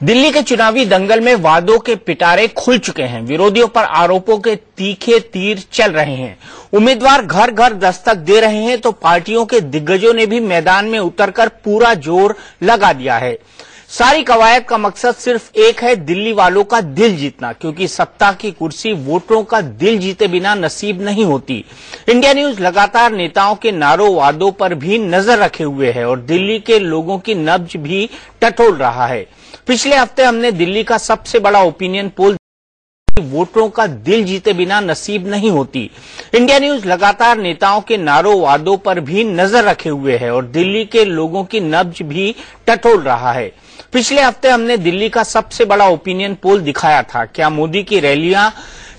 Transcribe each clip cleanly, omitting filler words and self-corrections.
दिल्ली के चुनावी दंगल में वादों के पिटारे खुल चुके हैं। विरोधियों पर आरोपों के तीखे तीर चल रहे हैं। उम्मीदवार घर घर दस्तक दे रहे हैं तो पार्टियों के दिग्गजों ने भी मैदान में उतरकर पूरा जोर लगा दिया है। सारी कवायद का मकसद सिर्फ एक है, दिल्ली वालों का दिल जीतना, क्योंकि सत्ता की कुर्सी वोटरों का दिल जीते बिना नसीब नहीं होती। इंडिया न्यूज लगातार नेताओं के नारों वादों पर भी नजर रखे हुए है और दिल्ली के लोगों की नब्ज भी टटोल रहा है। पिछले हफ्ते हमने दिल्ली का सबसे बड़ा ओपिनियन पोल वोटरों का दिल जीते बिना नसीब नहीं होती। इंडिया न्यूज लगातार नेताओं के नारों वादों पर भी नजर रखे हुए है और दिल्ली के लोगों की नब्ज भी टटोल रहा है। पिछले हफ्ते हमने दिल्ली का सबसे बड़ा ओपिनियन पोल दिखाया था। क्या मोदी की रैलियां,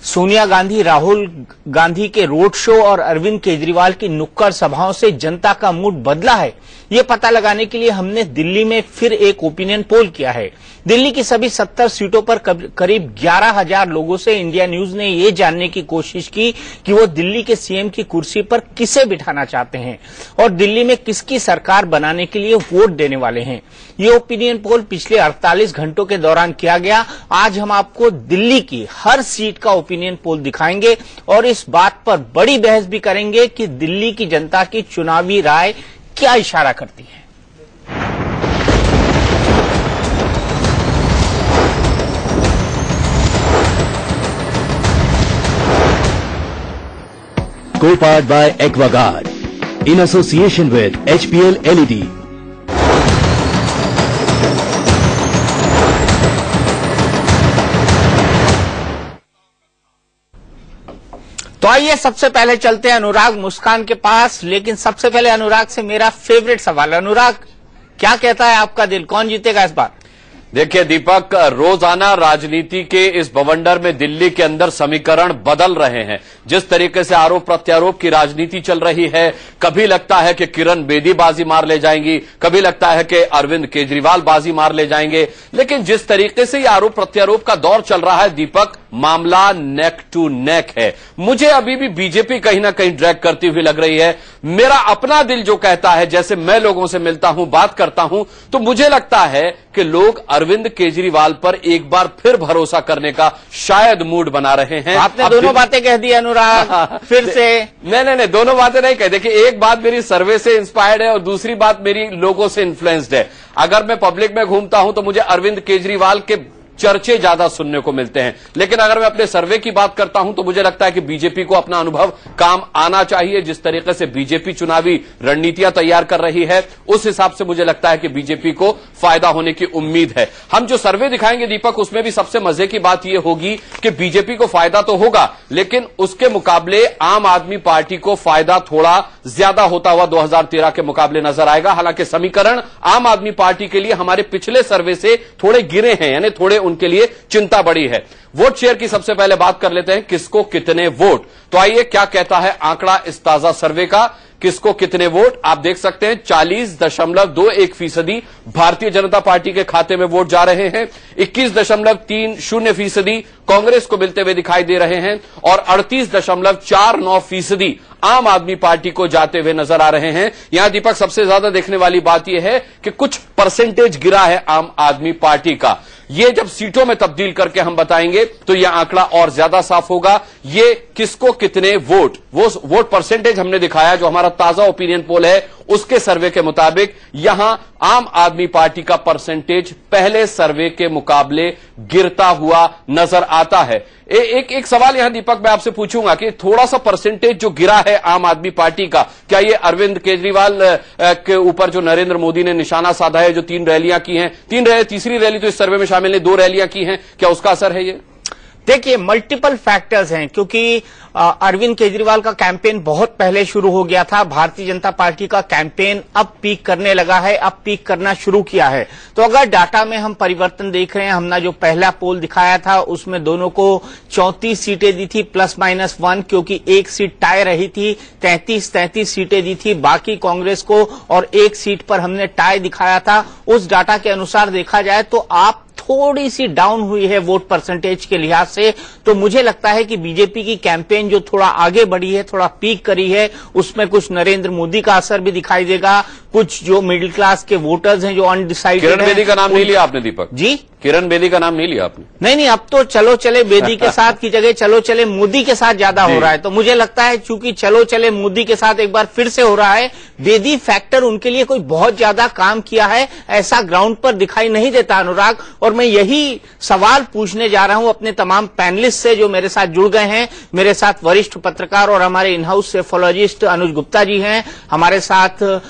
सोनिया गांधी, राहुल गांधी के रोड शो और अरविंद केजरीवाल की नुक्कड़ सभाओं से जनता का मूड बदला है? ये पता लगाने के लिए हमने दिल्ली में फिर एक ओपिनियन पोल किया है। दिल्ली की सभी 70 सीटों पर करीब 11,000 लोगों से इंडिया न्यूज ने ये जानने की कोशिश की कि वो दिल्ली के सीएम की कुर्सी पर किसे बिठाना चाहते हैं और दिल्ली में किसकी सरकार बनाने के लिए वोट देने वाले हैं। ये ओपिनियन पोल पिछले 48 घंटों के दौरान किया गया। आज हम आपको दिल्ली की हर सीट का ओपिनियन पोल दिखाएंगे और इस बात पर बड़ी बहस भी करेंगे कि दिल्ली की जनता की चुनावी राय क्या इशारा करती है। Co-powered by Aquaguard in association with HPL LED. तो आइए सबसे पहले चलते हैं अनुराग मुस्कान के पास। लेकिन सबसे पहले अनुराग से मेरा फेवरेट सवाल। अनुराग, क्या कहता है आपका दिल, कौन जीतेगा इस बार? देखिए दीपक, रोजाना राजनीति के इस बवंडर में दिल्ली के अंदर समीकरण बदल रहे हैं। जिस तरीके से आरोप प्रत्यारोप की राजनीति चल रही है, कभी लगता है कि किरण बेदी बाजी मार ले जाएंगी, कभी लगता है कि अरविंद केजरीवाल बाजी मार ले जाएंगे। लेकिन जिस तरीके से ये आरोप प्रत्यारोप का दौर चल रहा है दीपक, मामला नेक टू नेक है। मुझे अभी भी बीजेपी कहीं ना कहीं ड्रैग करती हुई लग रही है। मेरा अपना दिल जो कहता है, जैसे मैं लोगों से मिलता हूं, बात करता हूं, तो मुझे लगता है कि लोग अरविंद केजरीवाल पर एक बार फिर भरोसा करने का शायद मूड बना रहे हैं। आपने दोनों बातें कह दी अनुराग फिर से। नहीं, दोनों बातें नहीं कह। देखिए, एक बात मेरी सर्वे से इंस्पायर्ड है और दूसरी बात मेरी लोगों से इन्फ्लुएंस्ड है। अगर मैं पब्लिक में घूमता हूं तो मुझे अरविंद केजरीवाल के चर्चे ज्यादा सुनने को मिलते हैं। लेकिन अगर मैं अपने सर्वे की बात करता हूं तो मुझे लगता है कि बीजेपी को अपना अनुभव काम आना चाहिए। जिस तरीके से बीजेपी चुनावी रणनीतियां तैयार कर रही है, उस हिसाब से मुझे लगता है कि बीजेपी को फायदा होने की उम्मीद है। हम जो सर्वे दिखाएंगे दीपक, उसमें भी सबसे मजे की बात यह होगी कि बीजेपी को फायदा तो होगा, लेकिन उसके मुकाबले आम आदमी पार्टी को फायदा थोड़ा ज्यादा होता हुआ 2013 के मुकाबले नजर आएगा। हालांकि समीकरण आम आदमी पार्टी के लिए हमारे पिछले सर्वे से थोड़े गिरे हैं, यानी थोड़े उनके लिए चिंता बड़ी है। वोट शेयर की सबसे पहले बात कर लेते हैं, किसको कितने वोट। तो आइए क्या कहता है आंकड़ा इस ताजा सर्वे का, किसको कितने वोट। आप देख सकते हैं 40.21% भारतीय जनता पार्टी के खाते में वोट जा रहे हैं, 21.30% कांग्रेस को मिलते हुए दिखाई दे रहे हैं और 38.49% आम आदमी पार्टी को जाते हुए नजर आ रहे हैं। यहां दीपक सबसे ज्यादा देखने वाली बात यह है कि कुछ परसेंटेज गिरा है आम आदमी पार्टी का। ये जब सीटों में तब्दील करके हम बताएंगे तो यह आंकड़ा और ज्यादा साफ होगा। ये किसको कितने वोट, वो वोट परसेंटेज हमने दिखाया जो हमारा ताजा ओपिनियन पोल है, उसके सर्वे के मुताबिक यहां आम आदमी पार्टी का परसेंटेज पहले सर्वे के मुकाबले गिरता हुआ नजर आता है। एक सवाल यहां दीपक मैं आपसे पूछूंगा कि थोड़ा सा परसेंटेज जो गिरा है आम आदमी पार्टी का, क्या ये अरविंद केजरीवाल के ऊपर जो नरेंद्र मोदी ने निशाना साधा है, जो 3 रैलियां की हैं, तीसरी रैली तो इस सर्वे में शामिल है, 2 रैलियां की हैं, क्या उसका असर है ये? देखिए, मल्टीपल फैक्टर्स हैं, क्योंकि अरविंद केजरीवाल का कैंपेन बहुत पहले शुरू हो गया था। भारतीय जनता पार्टी का कैंपेन अब पीक करने लगा है, अब पीक करना शुरू किया है। तो अगर डाटा में हम परिवर्तन देख रहे हैं, हमने जो पहला पोल दिखाया था उसमें दोनों को 34 सीटें दी थी +-1, क्योंकि एक सीट टाई रही थी। 33 सीटें दी थी बाकी कांग्रेस को और एक सीट पर हमने टाई दिखाया था। उस डाटा के अनुसार देखा जाए तो आप थोड़ी सी डाउन हुई है वोट परसेंटेज के लिहाज से। तो मुझे लगता है कि बीजेपी की कैंपेन जो थोड़ा आगे बढ़ी है, थोड़ा पीक करी है, उसमें कुछ नरेंद्र मोदी का असर भी दिखाई देगा, कुछ जो मिडिल क्लास के वोटर्स हैं जो अनडिसाइडेड किरण बेदी का नाम नहीं लिया आपने दीपक जी? किरण बेदी का नाम नहीं लिया आपने? नहीं, अब तो चलो चले बेदी के साथ की जगह चलो चले मोदी के साथ ज्यादा हो रहा है। तो मुझे लगता है चूंकि चलो चले मोदी के साथ एक बार फिर से हो रहा है, बेदी फैक्टर उनके लिए कोई बहुत ज्यादा काम किया है ऐसा ग्राउंड पर दिखाई नहीं देता अनुराग। और मैं यही सवाल पूछने जा रहा हूं अपने तमाम पैनलिस्ट से जो मेरे साथ जुड़ गए हैं। मेरे साथ वरिष्ठ पत्रकार और हमारे इन हाउस सेफोलॉजिस्ट अनुज गुप्ता जी हैं, हमारे साथ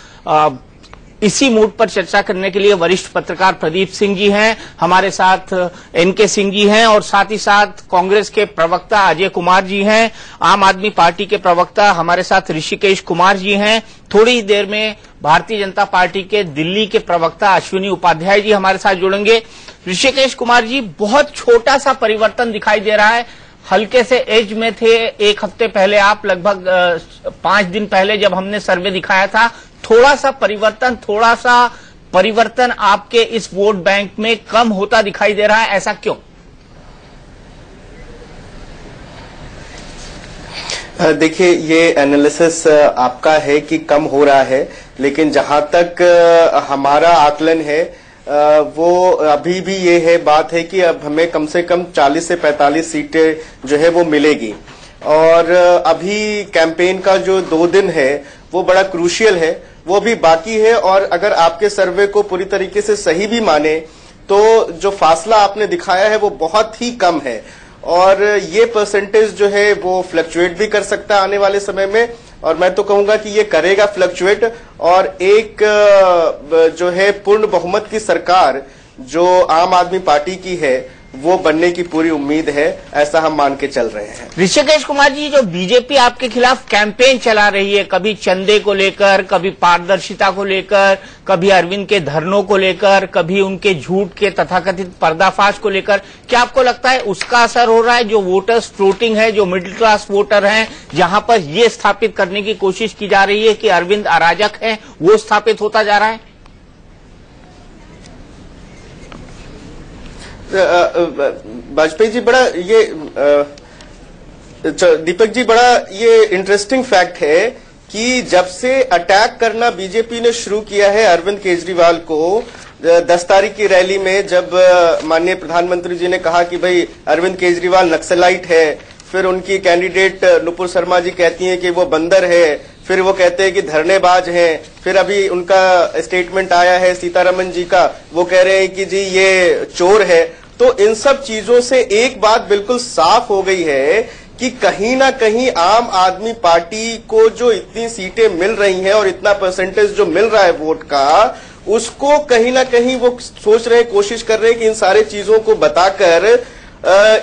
इसी मूड पर चर्चा करने के लिए वरिष्ठ पत्रकार प्रदीप सिंह जी हैं, हमारे साथ एनके सिंह जी हैं और साथ ही साथ कांग्रेस के प्रवक्ता अजय कुमार जी हैं, आम आदमी पार्टी के प्रवक्ता हमारे साथ ऋषिकेश कुमार जी हैं। थोड़ी ही देर में भारतीय जनता पार्टी के दिल्ली के प्रवक्ता अश्विनी उपाध्याय जी हमारे साथ जुड़ेंगे। ऋषिकेश कुमार जी, बहुत छोटा सा परिवर्तन दिखाई दे रहा है, हल्के से एज में थे एक हफ्ते पहले आप, लगभग 5 दिन पहले जब हमने सर्वे दिखाया था, थोड़ा सा परिवर्तन आपके इस वोट बैंक में कम होता दिखाई दे रहा है, ऐसा क्यों? देखिए, ये एनालिसिस आपका है कि कम हो रहा है, लेकिन जहां तक हमारा आकलन है वो अभी भी ये है बात है कि अब हमें कम से कम 40 से 45 सीटें जो है वो मिलेगी। और अभी कैंपेन का जो 2 दिन है वो बड़ा क्रूशियल है, वो भी बाकी है। और अगर आपके सर्वे को पूरी तरीके से सही भी माने तो जो फासला आपने दिखाया है वो बहुत ही कम है और ये परसेंटेज जो है वो फ्लक्चुएट भी कर सकता है आने वाले समय में। और मैं तो कहूंगा कि ये करेगा फ्लक्चुएट, और एक जो है पूर्ण बहुमत की सरकार जो आम आदमी पार्टी की है वो बनने की पूरी उम्मीद है, ऐसा हम मान के चल रहे हैं। ऋषिकेश कुमार जी, जो बीजेपी आपके खिलाफ कैंपेन चला रही है, कभी चंदे को लेकर, कभी पारदर्शिता को लेकर, कभी अरविंद के धरनों को लेकर, कभी उनके झूठ के तथाकथित पर्दाफाश को लेकर, क्या आपको लगता है उसका असर हो रहा है? जो वोटर्स फ्लोटिंग है, जो मिडिल क्लास वोटर हैं, जहां पर ये स्थापित करने की कोशिश की जा रही है कि अरविंद अराजक है, वो स्थापित होता जा रहा है? वाजपेयी जी, बड़ा ये दीपक जी, बड़ा ये इंटरेस्टिंग फैक्ट है कि जब से अटैक करना बीजेपी ने शुरू किया है अरविंद केजरीवाल को, 10 तारीख की रैली में जब माननीय प्रधानमंत्री जी ने कहा कि भाई अरविंद केजरीवाल नक्सलाइट है, फिर उनकी कैंडिडेट नुपुर शर्मा जी कहती हैं कि वो बंदर है, फिर वो कहते हैं कि धरनेबाज हैं, फिर अभी उनका स्टेटमेंट आया है सीतारमन जी का, वो कह रहे हैं कि जी ये चोर है। तो इन सब चीजों से एक बात बिल्कुल साफ हो गई है कि कहीं ना कहीं आम आदमी पार्टी को जो इतनी सीटें मिल रही हैं और इतना परसेंटेज जो मिल रहा है वोट का, उसको कहीं ना कहीं वो सोच रहे, कोशिश कर रहे हैं कि इन सारे चीजों को बताकर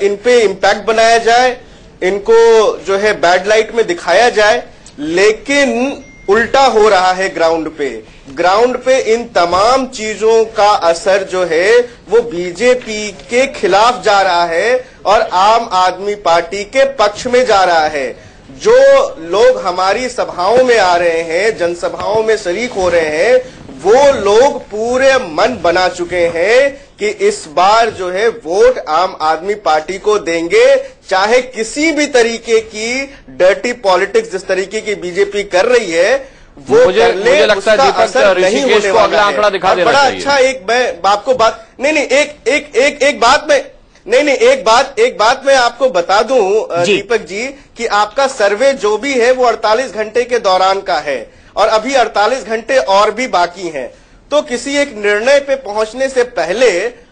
इन पे इम्पैक्ट बनाया जाए, इनको जो है बैड लाइट में दिखाया जाए। लेकिन उल्टा हो रहा है ग्राउंड पे इन तमाम चीजों का असर जो है वो बीजेपी के खिलाफ जा रहा है और आम आदमी पार्टी के पक्ष में जा रहा है। जो लोग हमारी सभाओं में आ रहे हैं, जनसभाओं में शरीक हो रहे हैं, वो लोग पूरे मन बना चुके हैं कि इस बार जो है वोट आम आदमी पार्टी को देंगे, चाहे किसी भी तरीके की डर्टी पॉलिटिक्स जिस तरीके की बीजेपी कर रही है वो कर ले, मुझे लगता है दीपक ऋषिकेश को अगला आंकड़ा दिखा देना बड़ा चाहिए। अच्छा एक मैं आपको बात एक बात मैं आपको बता दूं दीपक जी कि आपका सर्वे जो भी है वो 48 घंटे के दौरान का है और अभी 48 घंटे और भी बाकी हैं। तो किसी एक निर्णय पे पहुंचने से पहले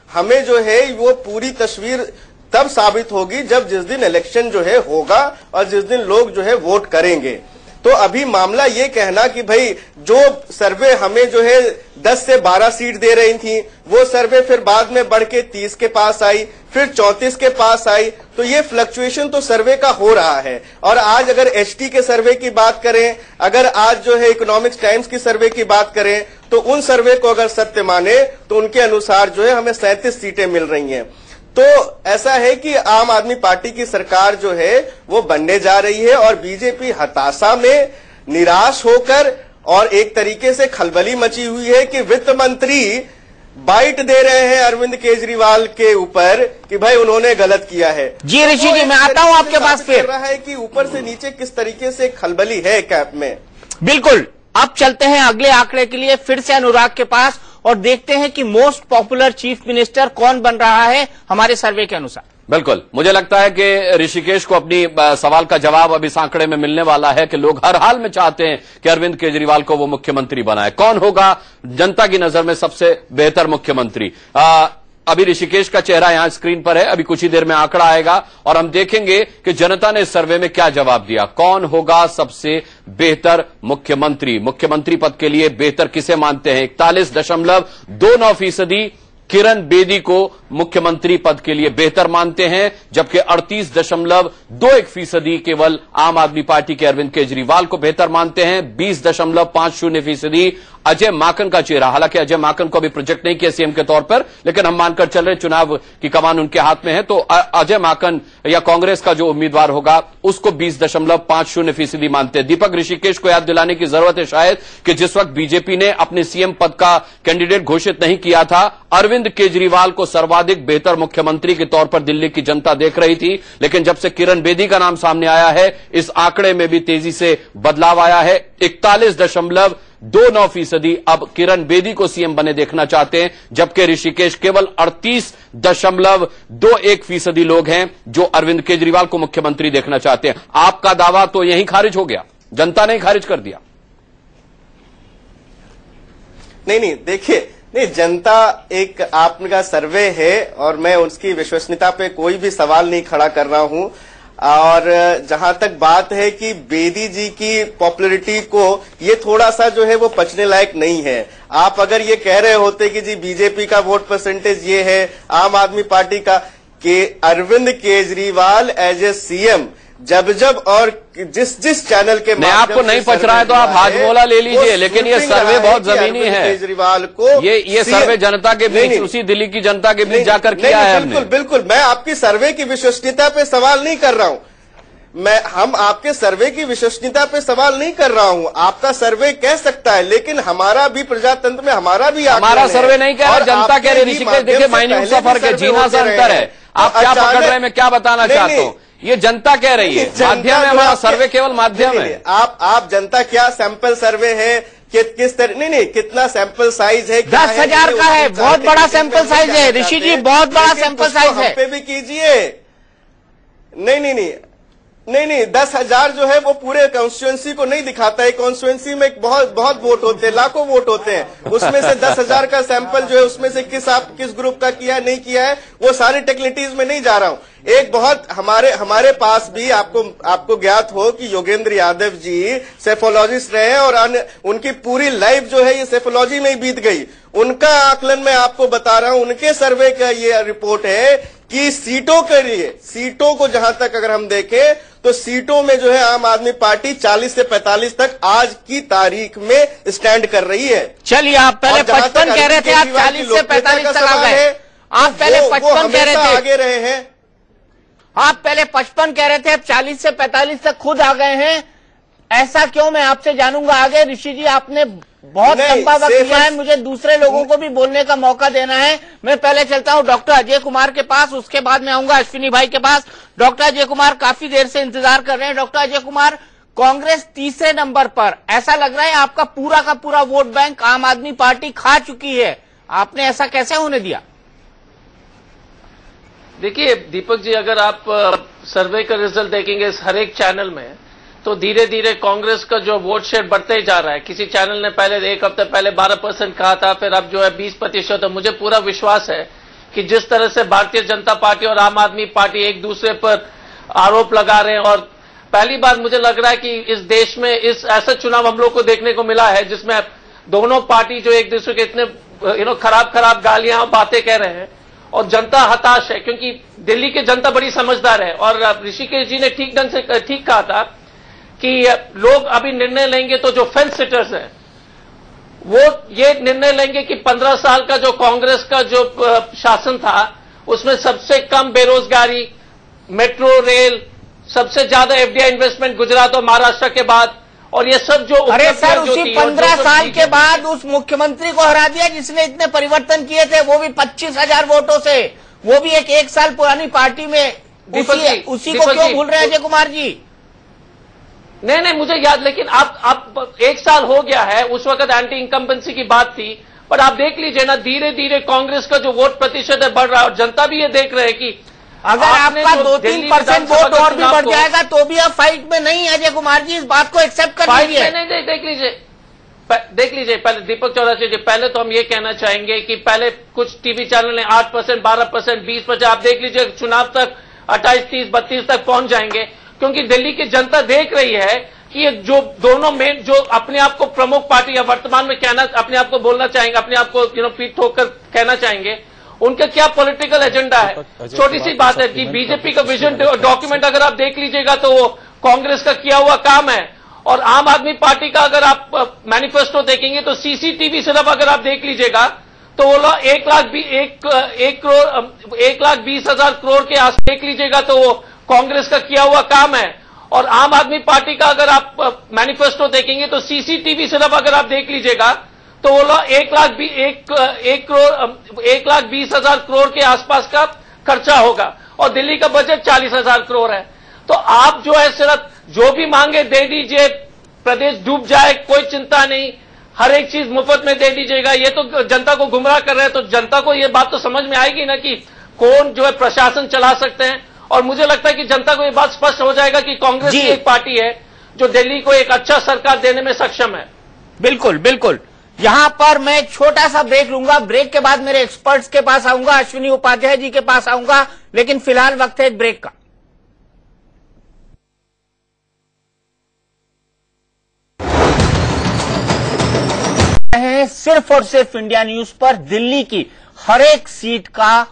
हमें जो है वो पूरी तस्वीर तब साबित होगी जब जिस दिन इलेक्शन जो है होगा और जिस दिन लोग जो है वोट करेंगे। तो अभी मामला ये कहना कि भाई जो सर्वे हमें जो है 10 से 12 सीट दे रही थी, वो सर्वे फिर बाद में बढ़ के 30 के पास आई, फिर 34 के पास आई, तो ये फ्लक्चुएशन तो सर्वे का हो रहा है। और आज अगर एचटी के सर्वे की बात करें, अगर आज जो है इकोनॉमिक्स टाइम्स की सर्वे की बात करें, तो उन सर्वे को अगर सत्य माने तो उनके अनुसार जो है हमें 37 सीटें मिल रही हैं। तो ऐसा है कि आम आदमी पार्टी की सरकार जो है वो बनने जा रही है और बीजेपी हताशा में निराश होकर और एक तरीके से खलबली मची हुई है कि वित्त मंत्री बाइट दे रहे हैं अरविंद केजरीवाल के ऊपर कि भाई उन्होंने गलत किया है। जी ऋषि जी, मैं आता हूं आपके पास फिर। रहा है कि ऊपर से नीचे किस तरीके से खलबली है कैप में। बिल्कुल अब चलते हैं अगले आंकड़े के लिए फिर से अनुराग के पास और देखते हैं कि मोस्ट पॉपुलर चीफ मिनिस्टर कौन बन रहा है हमारे सर्वे के अनुसार। बिल्कुल, मुझे लगता है कि ऋषिकेश को अपनी सवाल का जवाब अब इस आंकड़े में मिलने वाला है कि लोग हर हाल में चाहते हैं कि अरविंद केजरीवाल को वो मुख्यमंत्री बनाए। कौन होगा जनता की नजर में सबसे बेहतर मुख्यमंत्री? अभी ऋषिकेश का चेहरा यहां स्क्रीन पर है, अभी कुछ ही देर में आंकड़ा आएगा और हम देखेंगे कि जनता ने इस सर्वे में क्या जवाब दिया। कौन होगा सबसे बेहतर मुख्यमंत्री? मुख्यमंत्री पद के लिए बेहतर किसे मानते हैं? 41.29% किरण बेदी को मुख्यमंत्री पद के लिए बेहतर मानते हैं, जबकि 38.21% केवल आम आदमी पार्टी के अरविंद केजरीवाल को बेहतर मानते हैं। 20.50% अजय माकन का चेहरा, हालांकि अजय माकन को अभी प्रोजेक्ट नहीं किया सीएम के तौर पर, लेकिन हम मानकर चल रहे चुनाव की कमान उनके हाथ में है, तो अजय माकन या कांग्रेस का जो उम्मीदवार होगा उसको 20.50% मानते हैं। दीपक, ऋषिकेश को याद दिलाने की जरूरत है शायद कि जिस वक्त बीजेपी ने अपने सीएम पद का कैंडिडेट घोषित नहीं किया था, अरविंद केजरीवाल को सर्वाधिक बेहतर मुख्यमंत्री के तौर पर दिल्ली की जनता देख रही थी, लेकिन जब से किरण बेदी का नाम सामने आया है इस आंकड़े में भी तेजी से बदलाव आया है। 41.29% अब किरण बेदी को सीएम बने देखना चाहते हैं, जबकि ऋषिकेश केवल 38.21% लोग हैं जो अरविंद केजरीवाल को मुख्यमंत्री देखना चाहते हैं। आपका दावा तो यहीं खारिज हो गया, जनता ने खारिज कर दिया। नहीं, देखिए, नहीं, जनता एक आपका सर्वे है और मैं उसकी विश्वसनीयता पे कोई भी सवाल नहीं खड़ा कर रहा हूं। और जहां तक बात है कि बेदी जी की पॉपुलैरिटी को, ये थोड़ा सा जो है वो पचने लायक नहीं है। आप अगर ये कह रहे होते कि जी बीजेपी का वोट परसेंटेज ये है, आम आदमी पार्टी का, कि Arvind Kejriwal as a CM जब और जिस चैनल के मैं आपको नहीं पच रहा है तो आप हाजमोला ले लीजिए, लेकिन ये सर्वे बहुत जमीनी है। केजरीवाल को ये सर्वे जनता के बीच, उसी दिल्ली की जनता के बीच जाकर किया है हमने। बिल्कुल, मैं आपकी सर्वे की विश्वसनीयता पे सवाल नहीं कर रहा हूं। हम आपके सर्वे की विश्वसनीयता पे सवाल नहीं कर रहा हूं। आपका सर्वे कह सकता है, लेकिन हमारा भी प्रजातंत्र में हमारा सर्वे नहीं कह रहा, जनता कह रही। ऋषिकेश देखिए, माइन्यूट सा फर्क है, जीना सा अंतर है। आप क्या पकड़ रहे हैं, मैं क्या बताना चाहता हूं, ये जनता कह रही है, माध्यम है हमारा सर्वे, केवल माध्यम है। आप जनता क्या सैंपल सर्वे है किस तरह, नहीं, कितना सैंपल साइज है? 10,000 का है, बहुत बड़ा सैंपल साइज है ऋषि जी, बहुत बड़ा सैंपल साइज है। पे भी कीजिए। नहीं, 10,000 जो है वो पूरे कॉन्स्टिट्यूएंसी को नहीं दिखाता है। कॉन्स्टिट्यूएंसी में बहुत वोट होते हैं, लाखों वोट होते हैं, उसमें से 10,000 का सैंपल जो है उसमें से किस ग्रुप का किया नहीं किया है, वो सारी टेक्निकलिटीज में नहीं जा रहा हूं। एक बहुत हमारे पास भी आपको ज्ञात हो कि योगेंद्र यादव जी सेफोलॉजिस्ट रहे और उनकी पूरी लाइफ जो है ये सेफोलॉजी में ही बीत गई। उनका आकलन मैं आपको बता रहा हूं, उनके सर्वे का ये रिपोर्ट है कि सीटों के लिए, सीटों को जहां तक अगर हम देखें तो सीटों में जो है आम आदमी पार्टी 40 से 45 तक आज की तारीख में स्टैंड कर रही है। चलिए, आप पहले 55 कह रहे थे, आप 40 से 45 तक आ गए। आप पहले 55 कह रहे थे, आगे रहे हैं। आप पहले 55 कह रहे थे, अब 40 से 45 तक खुद आ गए हैं। ऐसा क्यों, मैं आपसे जानूंगा आगे। ऋषि जी, आपने बहुत लंबा वक्त लिया है, मुझे दूसरे लोगों को भी बोलने का मौका देना है। मैं पहले चलता हूं डॉक्टर अजय कुमार के पास, उसके बाद मैं आऊंगा अश्विनी भाई के पास। डॉक्टर अजय कुमार काफी देर से इंतजार कर रहे हैं। डॉक्टर अजय कुमार, कांग्रेस तीसरे नंबर पर, ऐसा लग रहा है आपका पूरा का पूरा वोट बैंक आम आदमी पार्टी खा चुकी है। आपने ऐसा कैसे होने दिया? देखिए दीपक जी, अगर आप सर्वे का रिजल्ट देखेंगे हर एक चैनल में, तो धीरे धीरे कांग्रेस का जो वोट शेयर बढ़ते ही जा रहा है। किसी चैनल ने पहले एक हफ्ते पहले 12% कहा था, फिर अब जो है 20%। मुझे पूरा विश्वास है कि जिस तरह से भारतीय जनता पार्टी और आम आदमी पार्टी एक दूसरे पर आरोप लगा रहे हैं, और पहली बार मुझे लग रहा है कि इस देश में इस ऐसा चुनाव हम लोग को देखने को मिला है जिसमें दोनों पार्टी जो एक दूसरे के इतने खराब गालियां और बातें कह रहे हैं, और जनता हताश है, क्योंकि दिल्ली की जनता बड़ी समझदार है। और ऋषिकेश जी ने ठीक ढंग से ठीक कहा था कि लोग अभी निर्णय लेंगे, तो जो फेंस सिटर्स हैं वो ये निर्णय लेंगे कि 15 साल का जो कांग्रेस का जो शासन था उसमें सबसे कम बेरोजगारी, मेट्रो रेल, सबसे ज्यादा एफडीआई इन्वेस्टमेंट गुजरात और महाराष्ट्र के बाद, और ये सब जो, अरे सर, उसी 15 साल के बाद उस मुख्यमंत्री को हरा दिया जिसने इतने परिवर्तन किए थे, वो भी 25,000 वोटों से, वो भी एक साल पुरानी पार्टी में। उसी को क्यों भूल रहे हैं अजय कुमार जी? नहीं मुझे याद, लेकिन आप 1 साल हो गया है, उस वक्त एंटी इनकम्बेंसी की बात थी, पर आप देख लीजिए ना, धीरे धीरे कांग्रेस का जो वोट प्रतिशत है बढ़ रहा है और जनता भी ये देख रहे हैं कि अगर आपका 2-3% वोट और भी बढ़ जाएगा तो भी आप फाइट में नहीं है। अजय कुमार जी, इस बात को एक्सेप्ट कर लीजिए। नहीं, देख लीजिए पहले दीपक चौरासिया जी, पहले तो हम ये कहना चाहेंगे कि पहले कुछ टीवी चैनल ने 8%, 12%, 20%, आप देख लीजिए चुनाव तक 28, 30, 32 तक पहुंच जाएंगे, क्योंकि दिल्ली की जनता देख रही है कि ये जो दोनों मेन जो अपने आप को प्रमुख पार्टी या वर्तमान में कहना, अपने आप को बोलना चाहेंगे, अपने आप को पीठ ठोकर कहना चाहेंगे, उनका क्या पॉलिटिकल एजेंडा है। छोटी सी बात है कि बीजेपी का विजन डॉक्यूमेंट अगर आप देख लीजिएगा तो वो कांग्रेस का किया हुआ काम है, और आम आदमी पार्टी का अगर आप मैनिफेस्टो देखेंगे तो सीसीटीवी सिर्फ अगर आप देख लीजिएगा तो वो 1,20,000 करोड़ के आस देख लीजिएगा तो वो कांग्रेस का किया हुआ काम है, और आम आदमी पार्टी का अगर आप मैनिफेस्टो देखेंगे तो सीसीटीवी सिर्फ अगर आप देख लीजिएगा तो वो 1,20,000 करोड़ के आसपास का खर्चा होगा, और दिल्ली का बजट 40,000 करोड़ है। तो आप जो है सिर्फ जो भी मांगे दे दीजिए, प्रदेश डूब जाए कोई चिंता नहीं, हर एक चीज मुफ्त में दे दीजिएगा, ये तो जनता को गुमराह कर रहे हैं। तो जनता को ये बात तो समझ में आएगी ना कि कौन जो है प्रशासन चला सकते हैं, और मुझे लगता है कि जनता को ये बात स्पष्ट हो जाएगा कि कांग्रेस की एक पार्टी है जो दिल्ली को एक अच्छा सरकार देने में सक्षम है। बिल्कुल बिल्कुल। यहां पर मैं छोटा सा ब्रेक लूंगा, ब्रेक के बाद मेरे एक्सपर्ट्स के पास आऊंगा, अश्विनी उपाध्याय जी के पास आऊंगा, लेकिन फिलहाल वक्त है एक ब्रेक का। सिर्फ और सिर्फ इंडिया न्यूज पर दिल्ली की हर एक सीट का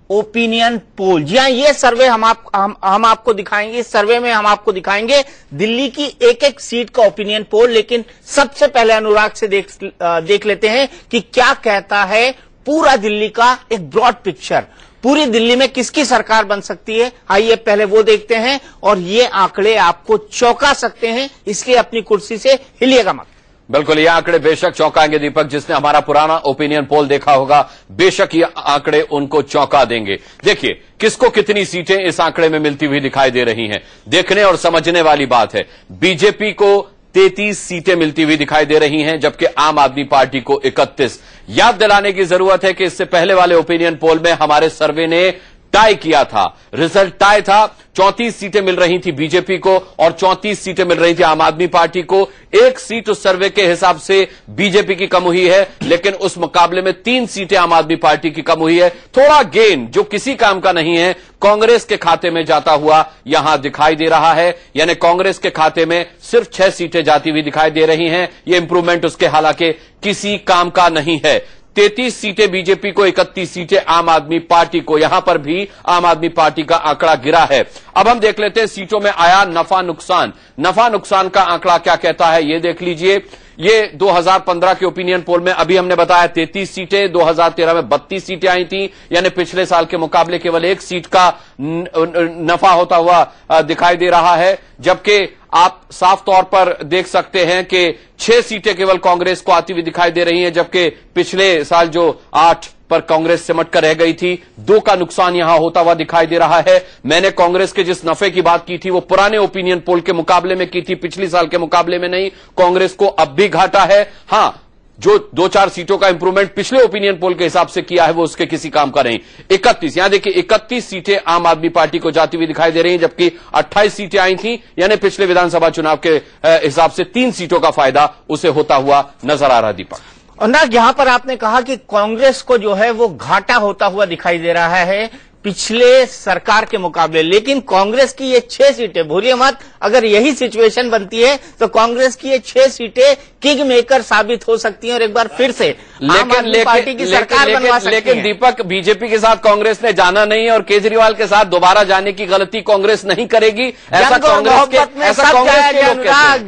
ओपिनियन पोल। जी हां, ये सर्वे हम आपको दिखाएंगे। इस सर्वे में हम आपको दिखाएंगे दिल्ली की एक एक सीट का ओपिनियन पोल। लेकिन सबसे पहले अनुराग से देख लेते हैं कि क्या कहता है पूरा दिल्ली का एक ब्रॉड पिक्चर। पूरी दिल्ली में किसकी सरकार बन सकती है, आइए पहले वो देखते हैं। और ये आंकड़े आपको चौंका सकते हैं, इसलिए अपनी कुर्सी से हिलिएगा मत। बिल्कुल, ये आंकड़े बेशक चौंकाएंगे दीपक। जिसने हमारा पुराना ओपिनियन पोल देखा होगा, बेशक ये आंकड़े उनको चौंका देंगे। देखिए किसको कितनी सीटें इस आंकड़े में मिलती हुई दिखाई दे रही हैं। देखने और समझने वाली बात है, बीजेपी को 33 सीटें मिलती हुई दिखाई दे रही हैं, जबकि आम आदमी पार्टी को 31। याद दिलाने की जरूरत है कि इससे पहले वाले ओपिनियन पोल में हमारे सर्वे ने टाई किया था, रिजल्ट टाई था। 34 सीटें मिल रही थी बीजेपी को और 34 सीटें मिल रही थी आम आदमी पार्टी को। एक सीट उस सर्वे के हिसाब से बीजेपी की कम हुई है, लेकिन उस मुकाबले में 3 सीटें आम आदमी पार्टी की कम हुई है। थोड़ा गेन जो किसी काम का नहीं है, कांग्रेस के खाते में जाता हुआ यहां दिखाई दे रहा है। यानी कांग्रेस के खाते में सिर्फ 6 सीटें जाती हुई दिखाई दे रही हैं। यह इंप्रूवमेंट उसके हालांकि किसी काम का नहीं है। 33 सीटें बीजेपी को, 31 सीटें आम आदमी पार्टी को। यहां पर भी आम आदमी पार्टी का आंकड़ा गिरा है। अब हम देख लेते हैं सीटों में आया नफा नुकसान। नफा नुकसान का आंकड़ा क्या कहता है, यह देख लीजिए। ये 2015 के ओपिनियन पोल में अभी हमने बताया 33 सीटें, 2013 में 32 सीटें आई थी, यानी पिछले साल के मुकाबले केवल 1 सीट का नफा होता हुआ दिखाई दे रहा है। जबकि आप साफ तौर पर देख सकते हैं कि 6 सीटें केवल कांग्रेस को आती हुई दिखाई दे रही हैं, जबकि पिछले साल जो 8 पर कांग्रेस सिमट कर रह गई थी, 2 का नुकसान यहां होता हुआ दिखाई दे रहा है। मैंने कांग्रेस के जिस नफे की बात की थी वो पुराने ओपिनियन पोल के मुकाबले में की थी, पिछले साल के मुकाबले में नहीं। कांग्रेस को अब भी घाटा है। हां, जो 2-4 सीटों का इंप्रूवमेंट पिछले ओपिनियन पोल के हिसाब से किया है वो उसके किसी काम का नहीं। 31, यहां देखिए 31 सीटें आम आदमी पार्टी को जाती हुई दिखाई दे रही हैं, जबकि 28 सीटें आई थी, यानी पिछले विधानसभा चुनाव के हिसाब से 3 सीटों का फायदा उसे होता हुआ नजर आ रहा है। दीपक, अनुराग, यहां पर आपने कहा कि कांग्रेस को जो है वो घाटा होता हुआ दिखाई दे रहा है पिछले सरकार के मुकाबले, लेकिन कांग्रेस की ये 6 सीटें, भूलिए मत, अगर यही सिचुएशन बनती है तो कांग्रेस की ये 6 सीटें किंग मेकर साबित हो सकती हैं और एक बार फिर से पार्टी की सरकार बनवा सकती है। लेकिन दीपक, बीजेपी के साथ कांग्रेस ने जाना नहीं और केजरीवाल के साथ दोबारा जाने की गलती कांग्रेस नहीं करेगी। ऐसा कांग्रेस के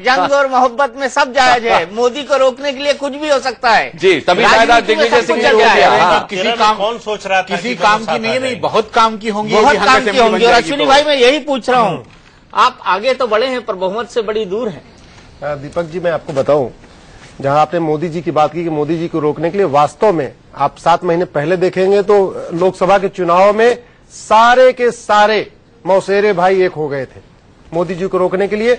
जंग और मोहब्बत में सब जायज है। मोदी को रोकने के लिए कुछ भी हो सकता है। जी, तभी दिग्विजय सिंह किसी काम कौन सोच रहा था, किसी काम की नहीं, बहुत काम की होंगी, बहुत काम की होंगी। और अश्विनी भाई, मैं यही पूछ रहा हूं, आप आगे तो बड़े हैं पर बहुमत से बड़ी दूर हैं। दीपक जी, मैं आपको बताऊं, जहां आपने मोदी जी की बात की कि मोदी जी को रोकने के लिए, वास्तव में आप 7 महीने पहले देखेंगे तो लोकसभा के चुनाव में सारे के सारे मौसेरे भाई एक हो गए थे मोदी जी को रोकने के लिए।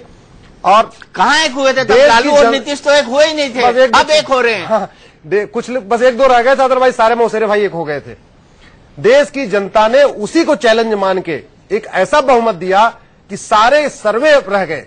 और कहाँ एक हुए थे तब? लालू और नीतीश तो एक हुए ही नहीं थे, अब एक हो रहे हैं। हाँ, कुछ बस एक दो रह गए थे, अदरवाइज सारे मौसेरे भाई एक हो गए थे। देश की जनता ने उसी को चैलेंज मान के एक ऐसा बहुमत दिया कि सारे सर्वे रह गए।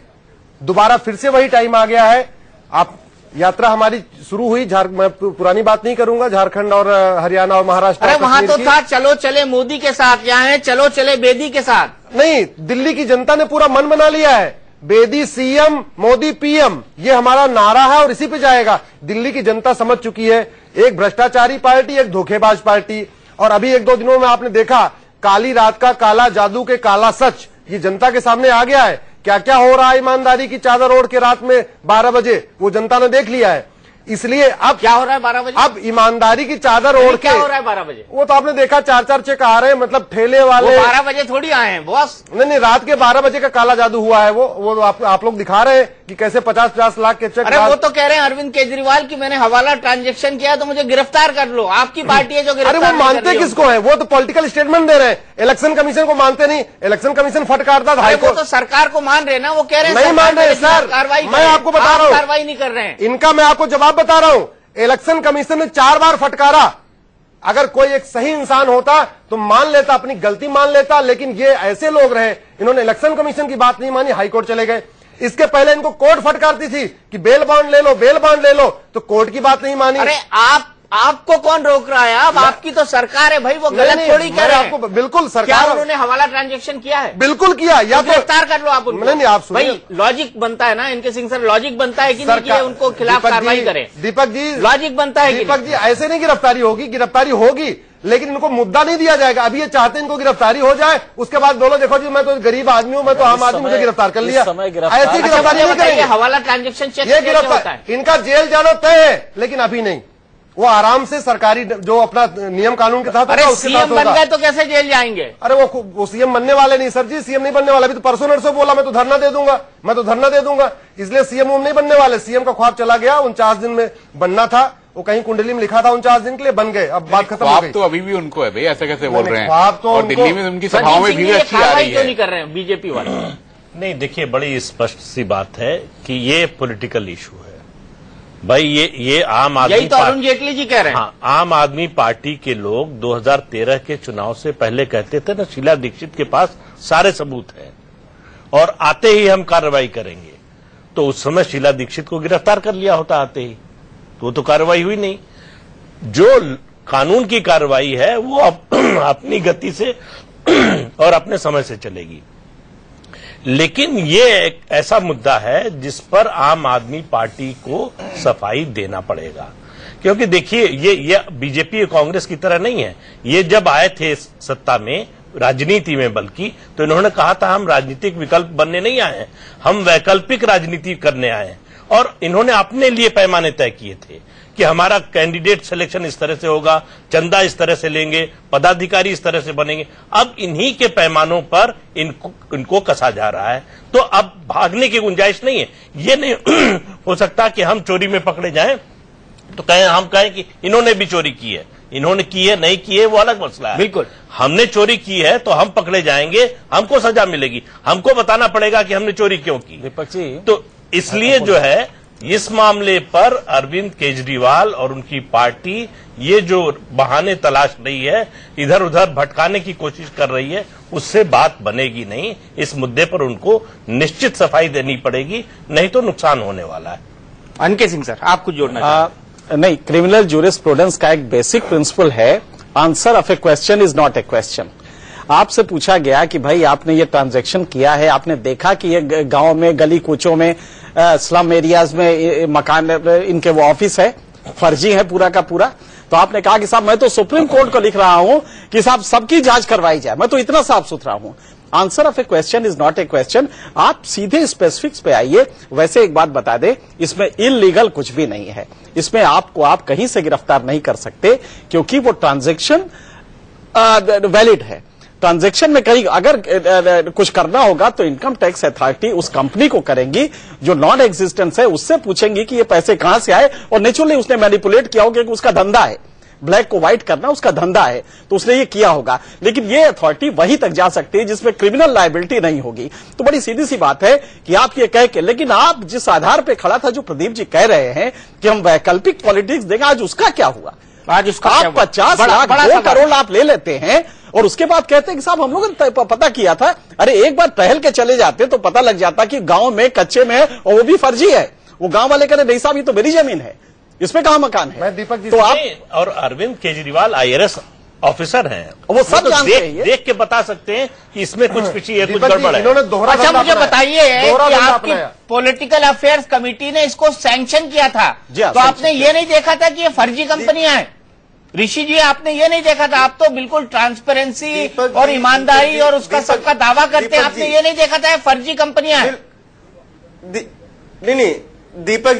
दोबारा फिर से वही टाइम आ गया है। आप यात्रा हमारी शुरू हुई, मैं पुरानी बात नहीं करूंगा, झारखंड और हरियाणा और महाराष्ट्र। अरे वहां तो था चलो चले मोदी के साथ, यहाँ है चलो चले बेदी के साथ। नहीं, दिल्ली की जनता ने पूरा मन बना लिया है, बेदी सीएम मोदी पीएम, ये हमारा नारा है और इसी पे जाएगा। दिल्ली की जनता समझ चुकी है, एक भ्रष्टाचारी पार्टी, एक धोखेबाज पार्टी। और अभी एक दो दिनों में आपने देखा काली रात का काला जादू के काला सच ये जनता के सामने आ गया है। क्या क्या हो रहा है ईमानदारी की चादर ओढ़ के रात में 12 बजे, वो जनता ने देख लिया है। इसलिए अब क्या हो रहा है 12 बजे? अब ईमानदारी की चादर ओढ़ के क्या हो रहा है 12 बजे? वो तो आपने देखा 4-4 चेक आ रहे हैं, मतलब ठेले वाले। 12 बजे थोड़ी आए हैं बॉस। नहीं, रात के 12 बजे का काला जादू हुआ है। वो आप लोग दिखा रहे हैं कि कैसे 50-50 लाख के चेक। अरे वो तो कह रहे हैं अरविंद केजरीवाल की मैंने हवाला ट्रांजैक्शन किया तो मुझे गिरफ्तार कर लो। आपकी पार्टी है जो गिरफ्तार। अरे वो मानते किसको है? वो तो पॉलिटिकल स्टेटमेंट दे रहे हैं, इलेक्शन कमीशन को मानते नहीं। इलेक्शन कमीशन फटकारता था। वो तो सरकार को मान रहे ना, वो कह रहे हैं नहीं मान रहे सर, कार्रवाई। मैं आपको बता रहा हूँ, कार्रवाई नहीं कर रहे हैं। इनका मैं आपको जवाब बता रहा हूँ। इलेक्शन कमीशन ने 4 बार फटकारा। अगर कोई एक सही इंसान होता तो मान लेता, अपनी गलती मान लेता, लेकिन ये ऐसे लोग रहे, इन्होंने इलेक्शन कमीशन की बात नहीं मानी, हाईकोर्ट चले गए। इसके पहले इनको कोर्ट फटकारती थी कि बेल बॉन्ड ले लो, बेल बॉन्ड ले लो, तो कोर्ट की बात नहीं मानी। अरे आपको कौन रोक रहा है? अब आपकी तो सरकार है भाई, वो गलत थोड़ी कर रहे हैं। आपको बिल्कुल सरकार, क्या उन्होंने हवाला ट्रांजैक्शन किया है? बिल्कुल किया, या तो गिरफ्तार कर लो आप उनको। नहीं, आप भाई लॉजिक बनता है ना इनके सिंह सर, लॉजिक बनता है कि नहीं कि उनको खिलाफ कार्रवाई करें? दीपक जी, लॉजिक बनता है। दीपक जी, ऐसे नहीं गिरफ्तारी होगी, गिरफ्तारी होगी लेकिन इनको मुद्दा नहीं दिया जाएगा। अभी ये चाहते हैं इनको गिरफ्तारी हो जाए, उसके बाद बोलो देखो जी मैं तो गरीब आदमी हूं, मैं तो आम आदमी, मुझे गिरफ्तार कर लिया। ऐसी गिरफ्तारी नहीं करेंगे। हवाला ट्रांजैक्शन चेक ये गिरफ्तार, इनका जेल जाना तय है, लेकिन अभी नहीं। वो आराम से सरकारी जो अपना नियम कानून के तहत। अरे सीएम बन गए तो कैसे जेल जाएंगे? अरे वो सीएम बनने वाले नहीं सर जी, सीएम नहीं बनने वाला। अभी तो परसों नरसों बोला मैं तो धरना दे दूंगा, मैं तो धरना दे दूंगा। इसलिए सीएम नहीं बनने वाले। सीएम का ख्वाब चला गया, 49 दिन में बनना था, वो कहीं कुंडली में लिखा था 49 दिन के लिए, बन गए। अब बात खत्म हो गई। तो अभी भी उनको है भाई, ऐसे कैसे बोल रहे हैं? ख्वाब तो और दिल्ली में उनकी सभाओं में भीड़ अच्छी आ रही है। क्यों नहीं कर रहे हैं बीजेपी वाले? नहीं, देखिए बड़ी स्पष्ट सी बात है कि ये पॉलिटिकल इशू है भाई। ये आम आदमी, यही तो अरुण जेटली जी कह रहे हैं। हाँ, आम आदमी पार्टी के लोग 2013 के चुनाव से पहले कहते थे ना, शीला दीक्षित के पास सारे सबूत हैं और आते ही हम कार्रवाई करेंगे। तो उस समय शीला दीक्षित को गिरफ्तार कर लिया होता आते ही, तो कार्रवाई हुई नहीं। जो कानून की कार्रवाई है वो अपनी गति से और अपने समय से चलेगी। लेकिन ये एक ऐसा मुद्दा है जिस पर आम आदमी पार्टी को सफाई देना पड़ेगा, क्योंकि देखिए ये बीजेपी और कांग्रेस की तरह नहीं है। ये जब आए थे सत्ता में, राजनीति में बल्कि, तो इन्होंने कहा था हम राजनीतिक विकल्प बनने नहीं आए हैं, हम वैकल्पिक राजनीति करने आए हैं। और इन्होंने अपने लिए पैमाने तय किए थे कि हमारा कैंडिडेट सिलेक्शन इस तरह से होगा, चंदा इस तरह से लेंगे, पदाधिकारी इस तरह से बनेंगे। अब इन्हीं के पैमानों पर इनको कसा जा रहा है, तो अब भागने की गुंजाइश नहीं है। ये नहीं हो सकता कि हम चोरी में पकड़े जाएं तो हम कहें कि इन्होंने भी चोरी की है। इन्होंने की है नहीं की है वो अलग मसला है। बिल्कुल, हमने चोरी की है तो हम पकड़े जाएंगे, हमको सजा मिलेगी, हमको बताना पड़ेगा कि हमने चोरी क्यों की। दीपक जी, तो इसलिए जो है इस मामले पर अरविंद केजरीवाल और उनकी पार्टी ये जो बहाने तलाश रही है, इधर उधर भटकाने की कोशिश कर रही है, उससे बात बनेगी नहीं। इस मुद्दे पर उनको निश्चित सफाई देनी पड़ेगी, नहीं तो नुकसान होने वाला है। अनके सिंह सर, आप कुछ जोड़ना नहीं, क्रिमिनल जूरिस्प्रूडेंस का एक बेसिक प्रिंसिपल है, answer of A question is not a question. आपसे पूछा गया कि भाई आपने ये ट्रांजैक्शन किया है, आपने देखा कि ये गांव में, गली कूचों में, स्लम एरियाज में मकान, इनके वो ऑफिस है, फर्जी है पूरा का पूरा। तो आपने कहा कि साहब मैं तो सुप्रीम कोर्ट को लिख रहा हूं कि साहब सबकी जांच करवाई जाए, मैं तो इतना साफ सुथरा हूं। Answer of A question is not a question. आप सीधे स्पेसिफिक्स पे आइए। वैसे एक बात बता दे, इसमें इलीगल कुछ भी नहीं है, इसमें आपको आप कहीं से गिरफ्तार नहीं कर सकते, क्योंकि वो ट्रांजैक्शन वैलिड है। ट्रांजैक्शन में कहीं अगर कुछ करना होगा तो इनकम टैक्स अथॉरिटी उस कंपनी को करेंगी जो नॉन एग्जिस्टेंस है, उससे पूछेंगी कि ये पैसे कहां से आए, और नेचुरली उसने मैनिपुलेट किया हो क्योंकि उसका धंधा है। ब्लैक को व्हाइट करना उसका धंधा है, तो उसने ये किया होगा। लेकिन ये अथॉरिटी वहीं तक जा सकती है जिसमें क्रिमिनल लायबिलिटी नहीं होगी। तो बड़ी सीधी सी बात है कि आप ये कह के, लेकिन आप जिस आधार पर खड़ा था, जो प्रदीप जी कह रहे हैं कि हम वैकल्पिक पॉलिटिक्स देंगे, आज उसका क्या हुआ? आज उसका आप 50 लाख 2 करोड़ आप ले लेते हैं और उसके बाद कहते हैं कि साहब हम लोगों ने पता किया था। अरे एक बार टहल के चले जाते तो पता लग जाता कि गांव में कच्चे में है और वो भी फर्जी है। वो गांव वाले कहते नहीं साहब ये तो मेरी जमीन है, इसमें कहां मकान है। मैं दीपक जी तो आप और अरविंद केजरीवाल IRS ऑफिसर हैं, वो सब तो जानते हैं, देख के बता सकते हैं कि इसमें कुछ पिछी है, कुछ गड़बड़ है। इन्होंने दोहरा अच्छा धंधा मुझे अपनाया। बताइए दोहरा कि धंधा आपकी अपनाया। पॉलिटिकल अफेयर्स कमेटी ने इसको सैंक्शन किया था, जी हाँ, तो आपने ये नहीं देखा था कि ये फर्जी कंपनियां हैं? ऋषि जी आपने ये नहीं देखा था? आप तो बिल्कुल ट्रांसपेरेंसी और ईमानदारी और उसका सबका दावा करते हैं, आपने ये नहीं देखा था फर्जी कंपनियां हैं? नहीं, दीपक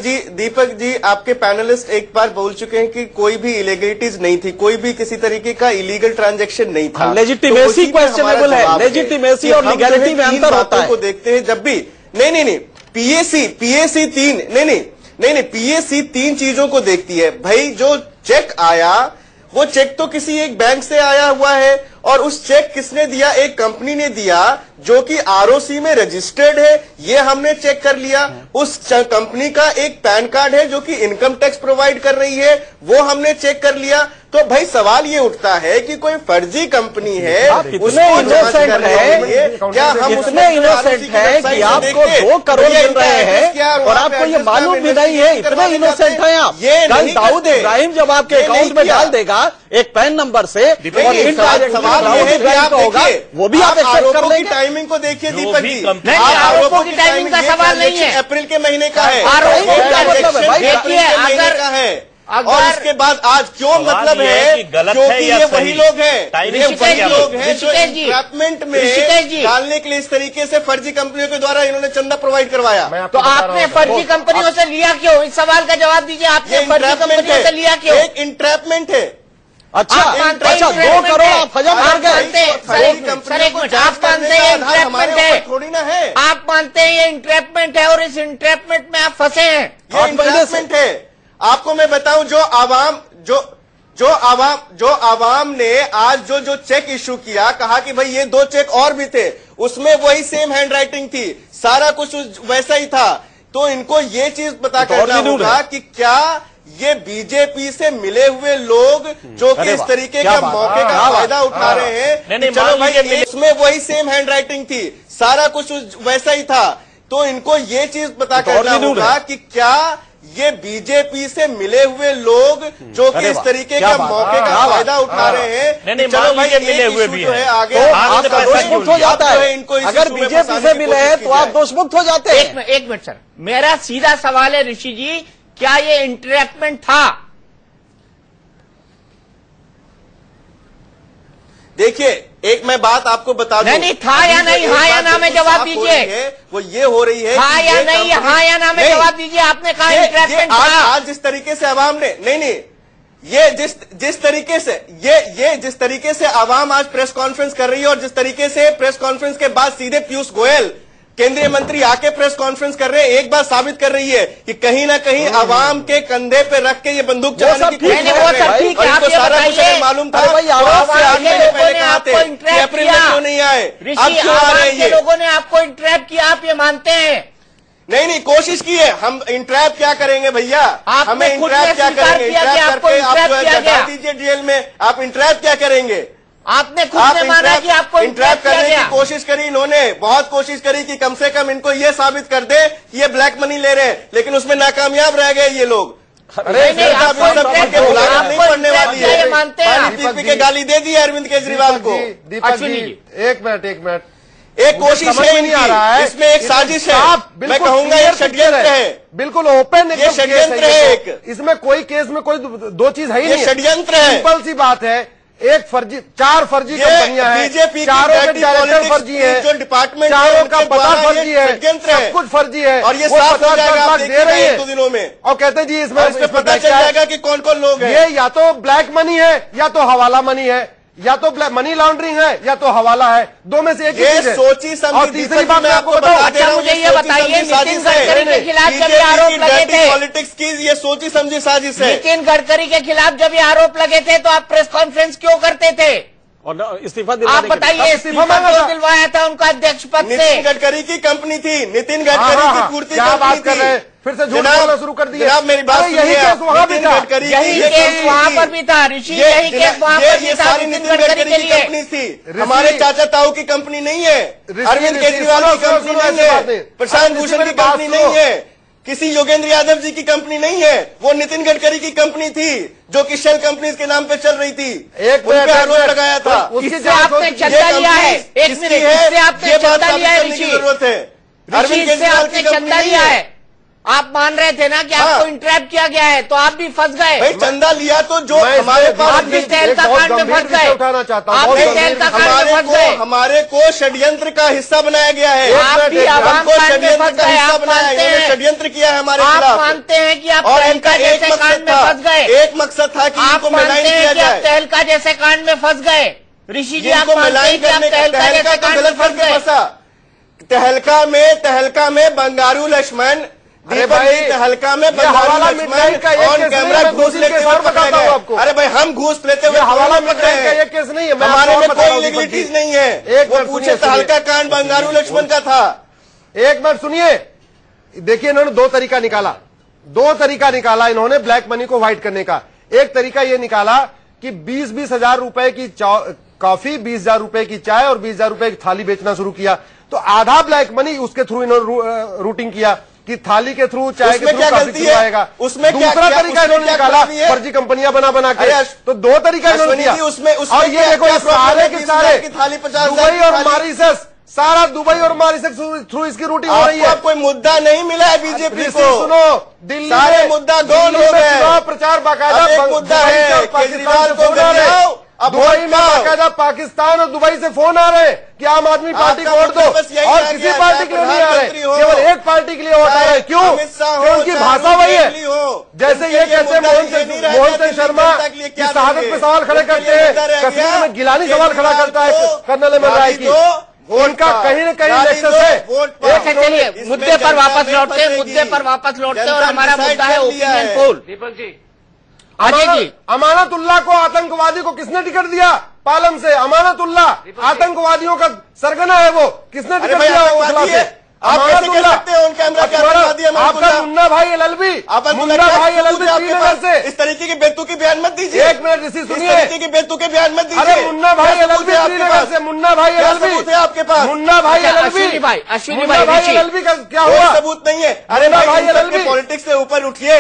जी आपके पैनलिस्ट एक बार बोल चुके हैं कि कोई भी इलीगलिटीज नहीं थी, कोई भी किसी तरीके का इलीगल ट्रांजैक्शन नहीं था। लेजिटिमेसी क्वेश्चनेबल है, लेजिटिमेसी और लीगैलिटी में अंतर होता है। को देखते हैं जब भी नहीं पीएसी 3 नहीं पीएसी 3 चीजों को देखती है भाई। जो चेक आया वो चेक तो किसी एक बैंक से आया हुआ है और उस चेक किसने दिया? एक कंपनी ने दिया जो कि आरओसी में रजिस्टर्ड है, ये हमने चेक कर लिया। उस कंपनी का एक पैन कार्ड है जो कि इनकम टैक्स प्रोवाइड कर रही है, वो हमने चेक कर लिया। तो भाई सवाल ये उठता है कि कोई फर्जी कंपनी है, उसको जांच करने के लिए क्या हम इतने इनोसेंट है कि आपको 2 करोड़ मिल रहे हैं और आपको ये मालूम भी नहीं है? इतने इनोसेंट हैं आप। कल दाऊद इब्राहिम जब आपके अकाउंट में डाल देगा एक पैन नंबर से और होगा, वो भी आप एक्सेप्ट कर लेंगे। टाइमिंग को देखिए दीपक जी, आरोपों की टाइमिंग का सवाल नहीं है, अप्रैल के महीने का है, और उसके बाद आज क्यों मतलब है क्योंकि ये वही लोग हैं जो इंट्रैपमेंट में डालने के लिए इस तरीके से फर्जी कंपनियों के द्वारा इन्होंने चंदा प्रोवाइड करवाया। तो आपने फर्जी कंपनियों से लिया क्यों? इस सवाल का जवाब दीजिए, आपने फर्जी कंपनियों से लिया क्यों? एक इंट्रैपमेंट है। अच्छा 2 करोड़ आप हजम कर गए। आप मानते हैं इंट्रैपमेंट है? थोड़ी ना है। आप मानते हैं ये इंट्रैपमेंट है और इस इंट्रैपमेंट में आप फंसे हैं? ये इंट्रैपमेंट है। आपको मैं बताऊं, जो आवाम ने आज जो चेक इशू किया, कहा कि भाई ये 2 चेक और भी थे, उसमें वही सेम हैंडराइटिंग थी, सारा कुछ वैसा ही था। तो इनको ये चीज पता करना होगा कि क्या ये बीजेपी से मिले हुए लोग जो कि इस तरीके का मौके का फायदा उठा रहे हैं, चलो भाई इसमें वही सेम हैंडराइटिंग थी, सारा कुछ वैसा ही था। तो इनको ये चीज पता करना होगा कि क्या ये बीजेपी से मिले हुए लोग जो कि इस तरीके का मौके का फायदा उठा रहे हैं, चलो भाई मिले हुए भी है आगे दोषमुक्त हो जाता है। अगर बीजेपी से मिले हैं तो आप दोषमुक्त हो जाते हैं। एक मिनट सर, मेरा सीधा सवाल है ऋषि जी, क्या ये इंट्रैपमेंट था? देखिए एक मैं बात आपको बता दूं, नहीं था या नहीं, हाँ या ना में जवाब दीजिए। वो ये हो रही है हाँ या नहीं, हाँ या ना में जवाब दीजिए। आपने कहा इंट्रैपमेंट था। आज जिस तरीके से आवाम ने नहीं ये जिस तरीके से आवाम आज प्रेस कॉन्फ्रेंस कर रही है और जिस तरीके से प्रेस कॉन्फ्रेंस के बाद सीधे पीयूष गोयल केंद्रीय मंत्री आके प्रेस कॉन्फ्रेंस कर रहे हैं, एक बात साबित कर रही है कि कहीं ना कहीं आवाम के कंधे पे रख के ये बंदूक चलाने की कोशिश कर रहे हैं। और इनको सारा कुछ मालूम था, अप्रैल में क्यों नहीं आए, अब क्यों आ रहे हैं ये? लोगों ने आपको इंट्रैप किया, आप ये मानते हैं? नहीं कोशिश की है। हम इंट्रैप क्या करेंगे भैया, हमें इंट्रैप क्या करेंगे? इंट्रैप करके आप डाल दीजिए जेल में, आप इंट्रैप क्या करेंगे? आपने खुद ने माना कि आपको इंट्रैप करने की कोशिश करी, इन्होंने बहुत कोशिश करी कि कम से कम इनको ये साबित कर दे कि ये ब्लैक मनी ले रहे हैं, लेकिन उसमें नाकामयाब रह गए ये लोग। नहीं पड़ने वाली है, पानी पी के गाली दे दी अरविंद केजरीवाल को। दीपक जी एक मिनट, एक कोशिश है नहीं आ रहा है, इसमें एक साजिश है, मैं कहूंगा ये षड्यंत्र है, बिल्कुल ओपन ये षड्यंत्र है। एक इसमें कोई केस में कोई 2 चीज है ही नहीं, षड्यंत्र है। सिंपल सी बात है, 4 फर्जी कंपनियां हैं, बीजेपी चारों के डायरेक्टर फर्जी है, जो डिपार्टमेंट चारों का पता फर्जी है, सब कुछ फर्जी है, और ये साफ हो जाएगा आप दे रहे हैं 2 दिनों में, और कहते हैं जी इसमें पता चल जाएगा कि कौन कौन लोग हैं। ये या तो ब्लैक मनी है या तो हवाला मनी है, या तो मनी लॉन्ड्रिंग है या तो हवाला है, दो में से एक ही चीज है। सोची समझी। और तीसरी बात मैं आपको बताऊं, अच्छा मुझे ये बताइए, नितिन गडकरी के खिलाफ जब ये आरोप लगे थे, पॉलिटिक्स की ये सोची समझी साजिश है। नितिन गडकरी के खिलाफ जब ये आरोप लगे थे तो आप प्रेस कॉन्फ्रेंस क्यों करते थे और इस्तीफा आप बताइए, इस्तीफा क्यों दिलवाया था उनका अध्यक्ष पद से? नितिन गडकरी की कंपनी थी, नितिन गडकरी की पूर्ति क्या बात कर रहे हैं, फिर से झूठ बोलना शुरू कर दिया। जनाब मेरी बात सुनिए, यही केस वहां भी था, यही केस वहां पर भी था ऋषि, यही केस वहां पर भी था सारी नितिन गडकरी की कंपनी थी, हमारे चाचा ताऊ की कंपनी नहीं है, अरविंद केजरीवाल की कंपनी नहीं है, प्रशांत भूषण की कंपनी नहीं है, किसी योगेंद्र यादव जी की कंपनी नहीं है, वो नितिन गडकरी की कंपनी थी जो कि शेल कंपनीज के नाम पे चल रही थी। एक आरोप लगाया था, इससे आपने चंदा लिया है, एक मिनट, इससे आपने चंदा लिया है ऋषि, जरूरत है। अरविंद केजरीवाल की चंदा लिया है, आप मान रहे थे ना कि आपको इंट्रैप किया गया है, तो आप भी फंस गए। भाई चंदा लिया तो जो हमारे पास, आप भी तहलका कांड में फंस गए, आप भी तहलका कांड में फंस गए, हमारे को षड्यंत्र का हिस्सा बनाया गया है, आप भी आवाम कांड में फंस गए, आप मानते हैं, षड्यंत्र किया है हमारे आप खिलाफ, मानते हैं कि आप और तहलका इनका जैसे कांड में फंस गए, एक मकसद था कि आप इनको मानते मिलान हैं किया कि आप जाए, तहलका जैसे कांड में फंस गए ऋषि जी, आप इनको मानते मिलान हैं कि आप करने का तहलका जैसे तहलका कांड में गलत फंस करके गए। फंसा। तहलका में बंगारू लक्ष्मण, तहलका में हवाला मिठाई का एक ऑन कैमरा घूस लेते हुए पकड़े गए। आपको, अरे भाई हम घूस लेते हुए हवाला मिठाई का एक केस नहीं है, हमारे में कोई इलीगलिटीज नहीं है। वो पूछे तहलका कांड बंगारू लक्ष्मण का था। एक मिनट सुनिए, देखिए इन्होंने दो तरीका निकाला इन्होंने ब्लैक मनी को व्हाइट करने का। एक तरीका ये निकाला कि 20-20 हजार रुपए की कॉफी, 20 हजार रुपए की चाय और 20 हजार रुपए की थाली बेचना शुरू किया, तो आधा ब्लैक मनी उसके थ्रू इन्होंने रूटिंग किया कि थाली के थ्रू, चाय के थ्रू कॉफी थ्रू आएगा। उसमें दूसरा तरीका इन्होंने निकाला फर्जी कंपनियां बना के, तो दो तरीका इन्होंने किया। और ये देखो सारे के सारे दुबई और मॉरिशस, सारा दुबई और मॉरिशस थ्रू इसकी रूटिंग हो रही है। कोई मुद्दा नहीं मिला है बीजेपी को। सुनो, दिल्ली सारे मुद्दा गोल हो गए, चुनाव प्रचार बाकायदा मुद्दा है, केजरीवाल को दुबई में बाकायदा पाकिस्तान और दुबई से फोन आ रहे हैं कि आम आदमी पार्टी को वोट दो, और किसी पार्टी के लिए नहीं आ रहे, केवल एक पार्टी के लिए वोट आ रहे हैं। क्यों? उनकी भाषा वही है। जैसे ये कहते हैं मोहन सिंह शर्मा की शहादत पे सवाल खड़े करते हैं, कश्मीर में गिलानी सवाल खड़ा करता है कर्नल अहमद राय की, उनका कहीं न कहीं नेक्सस है। चलिए मुद्दे पर वापस लौटते और हमारा मुद्दा है ओपिनियन पोल। दीपक जी, अजय जी, अमानतुल्लाह को आतंकवादी को किसने टिकट दिया? पालम से अमानतुल्लाह आतंकवादियों का सरगना है, वो किसने टिकट दिया? ओखला से अमानतुल्लाह आपका मुन्ना भाई एलएलबी, मुन्ना भाई एलएलबी श्रीनगर से। इस तरीके की बेतुकी बयान मत दीजिए। एक मिनट ऋषि सुनिए, इस तरीके की बेतुके बयान मत दीजिए। अरे मुन्ना भाई एलएलबी श्रीनगर से, मुन्ना भाई एलएलबी आपके पास, मुन्ना भाई एलएलबी, अश्विनी भाई एलएलबी का क्या हुआ? सबूत नहीं है। अरे भाई एलएलबी पॉलिटिक्स से ऊपर उठिए,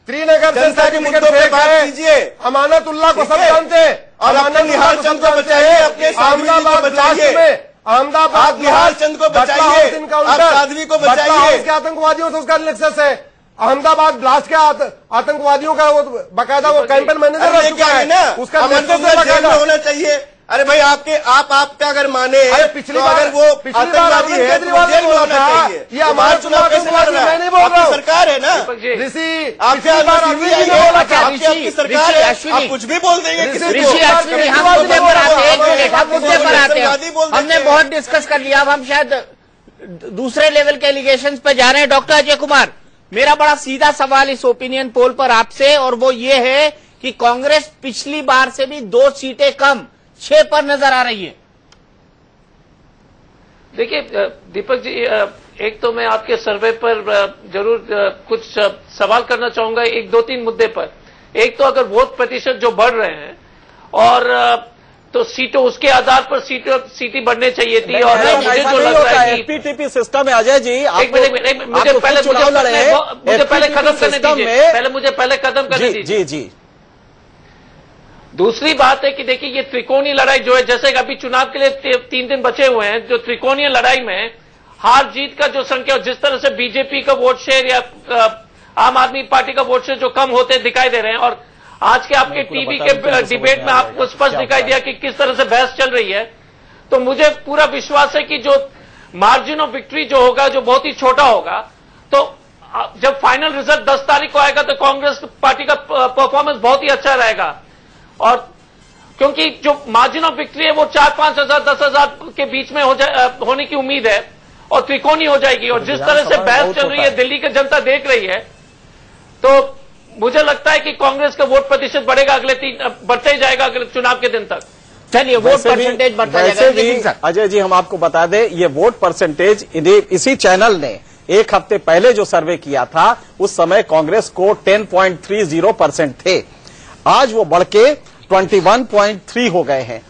श्रीनगर से सर्टिफिकेट फेंक है। अमानतुल्लाह को सब जानते हैं, और अपने निहाल चंद को बचाइए, अपने अहमदाबाद ब्लास्ट में, अहमदाबाद निहाल चंद को बचाइए, साध्वी को बचाइए। उसके आतंकवादियों से उसका नेक्सस है। अहमदाबाद ब्लास्ट के आतंकवादियों का वो बाकायदा वो कैंपेन मैनेजर रह चुका है, उसका नेक्सस है बाकायदा होना चाहिए। अरे भाई आपका अगर माने, अरे पिछली बार अगर वो आतंकवादी है तो जेल में होना चाहिए। ये हमारा चुनाव कैसे लड़ रहा है? मैं नहीं बोल रहा हूँ, सरकार है ना ऋषि, आपकी सरकार है, आप कुछ भी बोल देंगे। ऋषि अश्विनी, हम मुद्दे पर आते हैं, एक मिनट, हम मुद्दे पर आते हैं। हमने बहुत डिस्कस कर लिया, अब हम शायद दूसरे लेवल के एलिगेशंस पे जा रहे हैं। डॉक्टर अजय कुमार, मेरा बड़ा सीधा सवाल इस ओपिनियन पोल पर आपसे, और वो ये है कि कांग्रेस पिछली बार से भी 2 सीटें कम 6 पर नजर आ रही है। देखिए दीपक जी, एक तो मैं आपके सर्वे पर जरूर कुछ सवाल करना चाहूंगा, एक 2-3 मुद्दे पर। एक तो अगर वोट प्रतिशत जो बढ़ रहे हैं, और तो सीटों उसके आधार पर सीटें बढ़ने चाहिए थी, और मुझे जो लग रहा है कि एफपीटीपी सिस्टम है। अजय जी, एक मिनट, मुझे पहले खत्म करने दीजिए, मुझे पहले खत्म करने दीजिए। जी। दूसरी बात है कि देखिए ये त्रिकोणीय लड़ाई जो है, जैसे अभी चुनाव के लिए 3 दिन बचे हुए हैं, जो त्रिकोणीय लड़ाई में हार जीत का जो संख्या, जिस तरह से बीजेपी का वोट शेयर या आम आदमी पार्टी का वोट शेयर जो कम होते दिखाई दे रहे हैं, और आज के आपके टीवी के डिबेट में आपको स्पष्ट दिखाई दिया कि किस तरह से बहस चल रही है, तो मुझे पूरा विश्वास है कि जो मार्जिन ऑफ विक्ट्री जो होगा, जो बहुत ही छोटा होगा, तो जब फाइनल रिजल्ट 10 तारीख को आएगा तो कांग्रेस पार्टी का परफॉर्मेंस बहुत ही अच्छा रहेगा। और क्योंकि जो मार्जिन ऑफ विक्ट्री है वो 4-5 हजार 10 हजार के बीच में होने की उम्मीद है और त्रिकोणीय हो जाएगी। और जिस तरह से बहस चल रही है, दिल्ली की जनता देख रही है, तो मुझे लगता है कि कांग्रेस का वोट प्रतिशत बढ़ेगा, बढ़ते ही जाएगा अगले चुनाव के दिन तक। चलिए, वोट परसेंटेज बढ़ता जाएगा। अजय जी, हम आपको बता दें, ये वोट परसेंटेज इसी चैनल ने एक हफ्ते पहले जो सर्वे किया था, उस समय कांग्रेस को 10.30% थे। आज वो बढ़ के 21.3 हो गए हैं।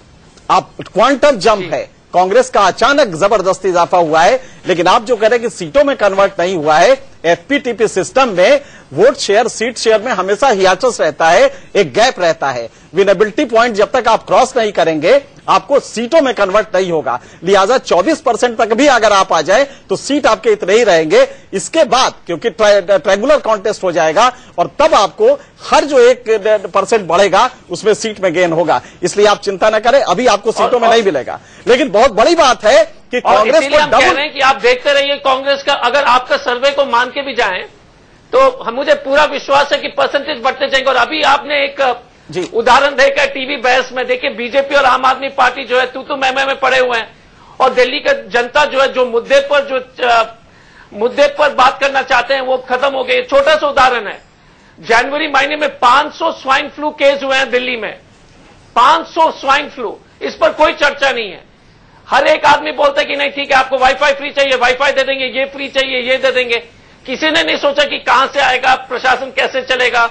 अब क्वांटम जंप है, कांग्रेस का अचानक जबरदस्त इजाफा हुआ है। लेकिन आप जो कह रहे हैं कि सीटों में कन्वर्ट नहीं हुआ है, एफपीटीपी सिस्टम में वोट शेयर, सीट शेयर में हमेशा हियाचस रहता है, एक गैप रहता है। विनेबिलिटी पॉइंट जब तक आप क्रॉस नहीं करेंगे, आपको सीटों में कन्वर्ट नहीं होगा। लिहाजा 24% तक भी अगर आप आ जाए तो सीट आपके इतने ही रहेंगे। इसके बाद क्योंकि ट्रायंगुलर कॉन्टेस्ट हो जाएगा और तब आपको हर जो 1% बढ़ेगा उसमें सीट में गेन होगा। इसलिए आप चिंता न करें, अभी आपको सीटों में नहीं मिलेगा। लेकिन बहुत बड़ी बात है कि कांग्रेस को हम कह रहे हैं कि आप देखते रहिए कांग्रेस का, अगर आपका सर्वे को मान के भी जाएं तो मुझे पूरा विश्वास है कि परसेंटेज बढ़ते जाएंगे। और अभी आपने एक उदाहरण देखा टीवी बहस में, देखिए बीजेपी और आम आदमी पार्टी जो है तू मैं में पड़े हुए हैं और दिल्ली का जनता जो है जो मुद्दे पर बात करना चाहते हैं वो खत्म हो गई। छोटा सा उदाहरण है, जनवरी महीने में 500 स्वाइन फ्लू केस हुए हैं दिल्ली में, 500 स्वाइन फ्लू, इस पर कोई चर्चा नहीं है। हर एक आदमी बोलता है कि नहीं ठीक है, आपको वाईफाई फ्री चाहिए, वाईफाई दे देंगे, ये फ्री चाहिए, ये दे देंगे। किसी ने नहीं सोचा कि कहां से आएगा, प्रशासन कैसे चलेगा,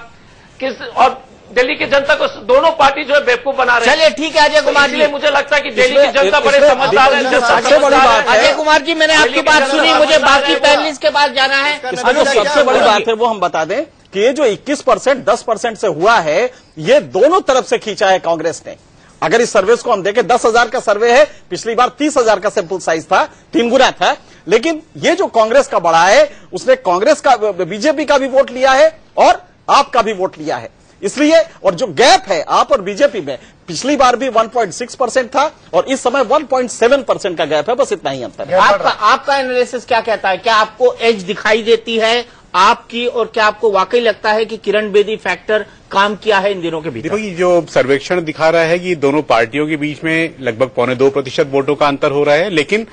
और दिल्ली की जनता को दोनों पार्टी जो है बेवकूफ बना रहे हैं। चलिए ठीक है अजय कुमार जी, मुझे लगता है कि दिल्ली की जनता बड़े समझदार है। अजय कुमार जी, मैंने आपकी बात सुनी, मुझे बाकी पैनलिस्ट के पास जाना है। सबसे बड़ी बात है वो हम बता दें कि ये जो 21% 10% से हुआ है, ये दोनों तरफ से खींचा है कांग्रेस ने। अगर इस सर्वे को हम देखें, 10,000 का सर्वे है, पिछली बार 30,000 का सैंपल साइज था, 3 गुना था। लेकिन ये जो कांग्रेस का बढ़ा है, उसने कांग्रेस का, बीजेपी का भी वोट लिया है और आपका भी वोट लिया है। इसलिए, और जो गैप है आप और बीजेपी में, पिछली बार भी 1.6% था और इस समय 1.7% का गैप है, बस इतना ही अंतर है। आपका एनालिसिस क्या कहता है? क्या आपको एज दिखाई देती है आपकी, और क्या आपको वाकई लगता है कि किरण बेदी फैक्टर काम किया है इन दिनों के भीतर? देखो, जो सर्वेक्षण दिखा रहा है कि दोनों पार्टियों के बीच में लगभग 2.25% वोटों का अंतर हो रहा है, लेकिन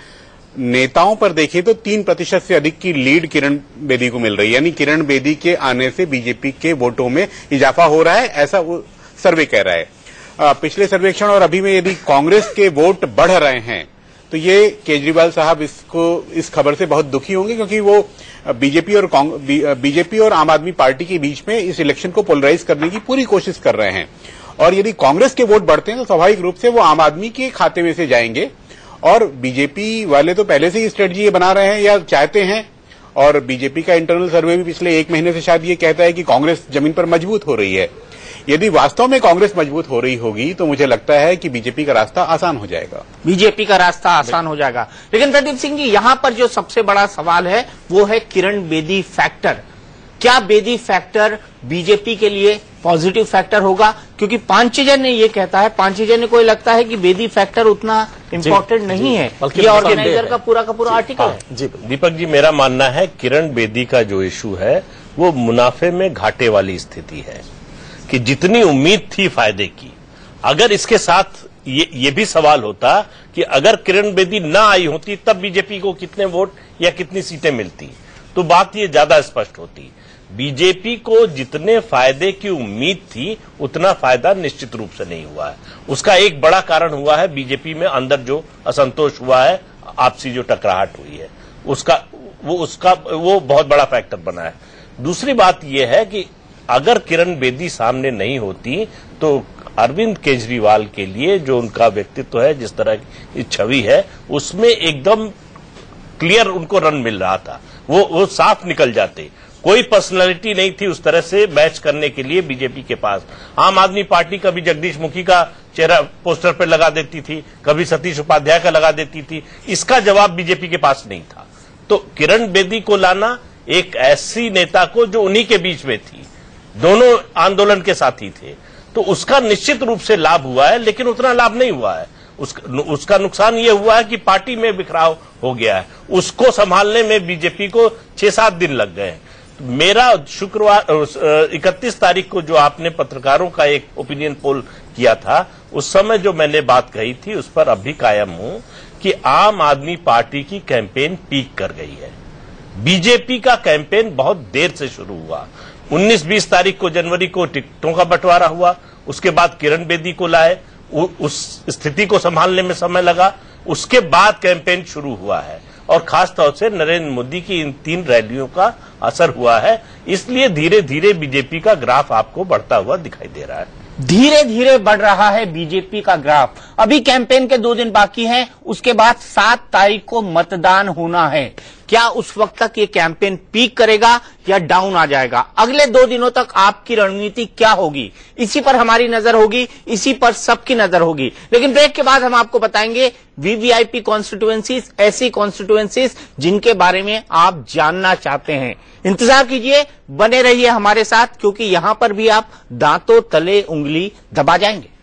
नेताओं पर देखें तो 3% से अधिक की लीड किरण बेदी को मिल रही है। यानी किरण बेदी के आने से बीजेपी के वोटों में इजाफा हो रहा है, ऐसा वो सर्वे कह रहा है। पिछले सर्वेक्षण और अभी में यदि कांग्रेस के वोट बढ़ रहे हैं तो ये केजरीवाल साहब इस खबर से बहुत दुखी होंगे, क्योंकि वो बीजेपी और आम आदमी पार्टी के बीच में इस इलेक्शन को पोलराइज करने की पूरी कोशिश कर रहे हैं। और यदि कांग्रेस के वोट बढ़ते हैं तो स्वाभाविक रूप से वो आम आदमी के खाते में से जाएंगे। और बीजेपी वाले तो पहले से ही स्ट्रेटजी बना रहे हैं या चाहते हैं, और बीजेपी का इंटरनल सर्वे भी पिछले 1 महीने से शायद ये कहता है कि कांग्रेस जमीन पर मजबूत हो रही है। यदि वास्तव में कांग्रेस मजबूत हो रही होगी तो मुझे लगता है कि बीजेपी का रास्ता आसान हो जाएगा। बीजेपी का रास्ता आसान हो जाएगा। लेकिन प्रदीप सिंह जी, यहां पर जो सबसे बड़ा सवाल है वो है किरण बेदी फैक्टर। क्या बेदी फैक्टर बीजेपी के लिए पॉजिटिव फैक्टर होगा? क्योंकि पांचजन ने ये कहता है, पांचजन को लगता है कि बेदी फैक्टर उतना इम्पोर्टेंट नहीं है। ये ऑर्गेनाइजर का पूरा आर्टिकल है। जी दीपक जी, मेरा मानना है किरण बेदी का जो इशू है वो मुनाफे में घाटे वाली स्थिति है कि जितनी उम्मीद थी फायदे की, अगर इसके साथ ये भी सवाल होता कि अगर किरण बेदी ना आई होती तब बीजेपी को कितने वोट या कितनी सीटें मिलती, तो बात ये ज्यादा स्पष्ट होती। बीजेपी को जितने फायदे की उम्मीद थी उतना फायदा निश्चित रूप से नहीं हुआ है। उसका एक बड़ा कारण हुआ है बीजेपी में अंदर जो असंतोष हुआ है, आपसी जो टकराहट हुई है, वो बहुत बड़ा फैक्टर बना है। दूसरी बात यह है कि अगर किरण बेदी सामने नहीं होती तो अरविंद केजरीवाल के लिए जो उनका व्यक्तित्व है, जिस तरह की छवि है, उसमें एकदम क्लियर उनको रन मिल रहा था। वो साफ निकल जाते। कोई पर्सनालिटी नहीं थी उस तरह से मैच करने के लिए बीजेपी के पास। आम आदमी पार्टी कभी जगदीश मुखी का चेहरा पोस्टर पर लगा देती थी, कभी सतीश उपाध्याय का लगा देती थी। इसका जवाब बीजेपी के पास नहीं था। तो किरण बेदी को लाना, एक ऐसी नेता को जो उन्हीं के बीच में थी, दोनों आंदोलन के साथी थे, तो उसका निश्चित रूप से लाभ हुआ है। लेकिन उतना लाभ नहीं हुआ है। उसका नुकसान यह हुआ है कि पार्टी में बिखराव हो गया है। उसको संभालने में बीजेपी को 6-7 दिन लग गए हैं। मेरा शुक्रवार 31 तारीख को जो आपने पत्रकारों का एक ओपिनियन पोल किया था उस समय जो मैंने बात कही थी उस पर अब भी कायम हूं कि आम आदमी पार्टी की कैंपेन पीक कर गई है। बीजेपी का कैंपेन बहुत देर से शुरू हुआ। 19-20 तारीख को जनवरी को टिकटों का बंटवारा हुआ, उसके बाद किरण बेदी को लाए, उस स्थिति को संभालने में समय लगा, उसके बाद कैंपेन शुरू हुआ है और खासतौर से नरेंद्र मोदी की इन 3 रैलियों का असर हुआ है। इसलिए धीरे धीरे बीजेपी का ग्राफ आपको बढ़ता हुआ दिखाई दे रहा है। धीरे धीरे बढ़ रहा है बीजेपी का ग्राफ। अभी कैंपेन के 2 दिन बाकी हैं, उसके बाद 7 तारीख को मतदान होना है। क्या उस वक्त तक ये कैंपेन पीक करेगा या डाउन आ जाएगा? अगले 2 दिनों तक आपकी रणनीति क्या होगी, इसी पर हमारी नजर होगी, इसी पर सबकी नजर होगी। लेकिन ब्रेक के बाद हम आपको बताएंगे वीवीआईपी कॉन्स्टिट्यूएंसीज, ऐसी कॉन्स्टिट्यूएंसीज जिनके बारे में आप जानना चाहते हैं। इंतजार कीजिए, बने रहिए हमारे साथ, क्योंकि यहां पर भी आप दांतों तले उंगली दबा जाएंगे।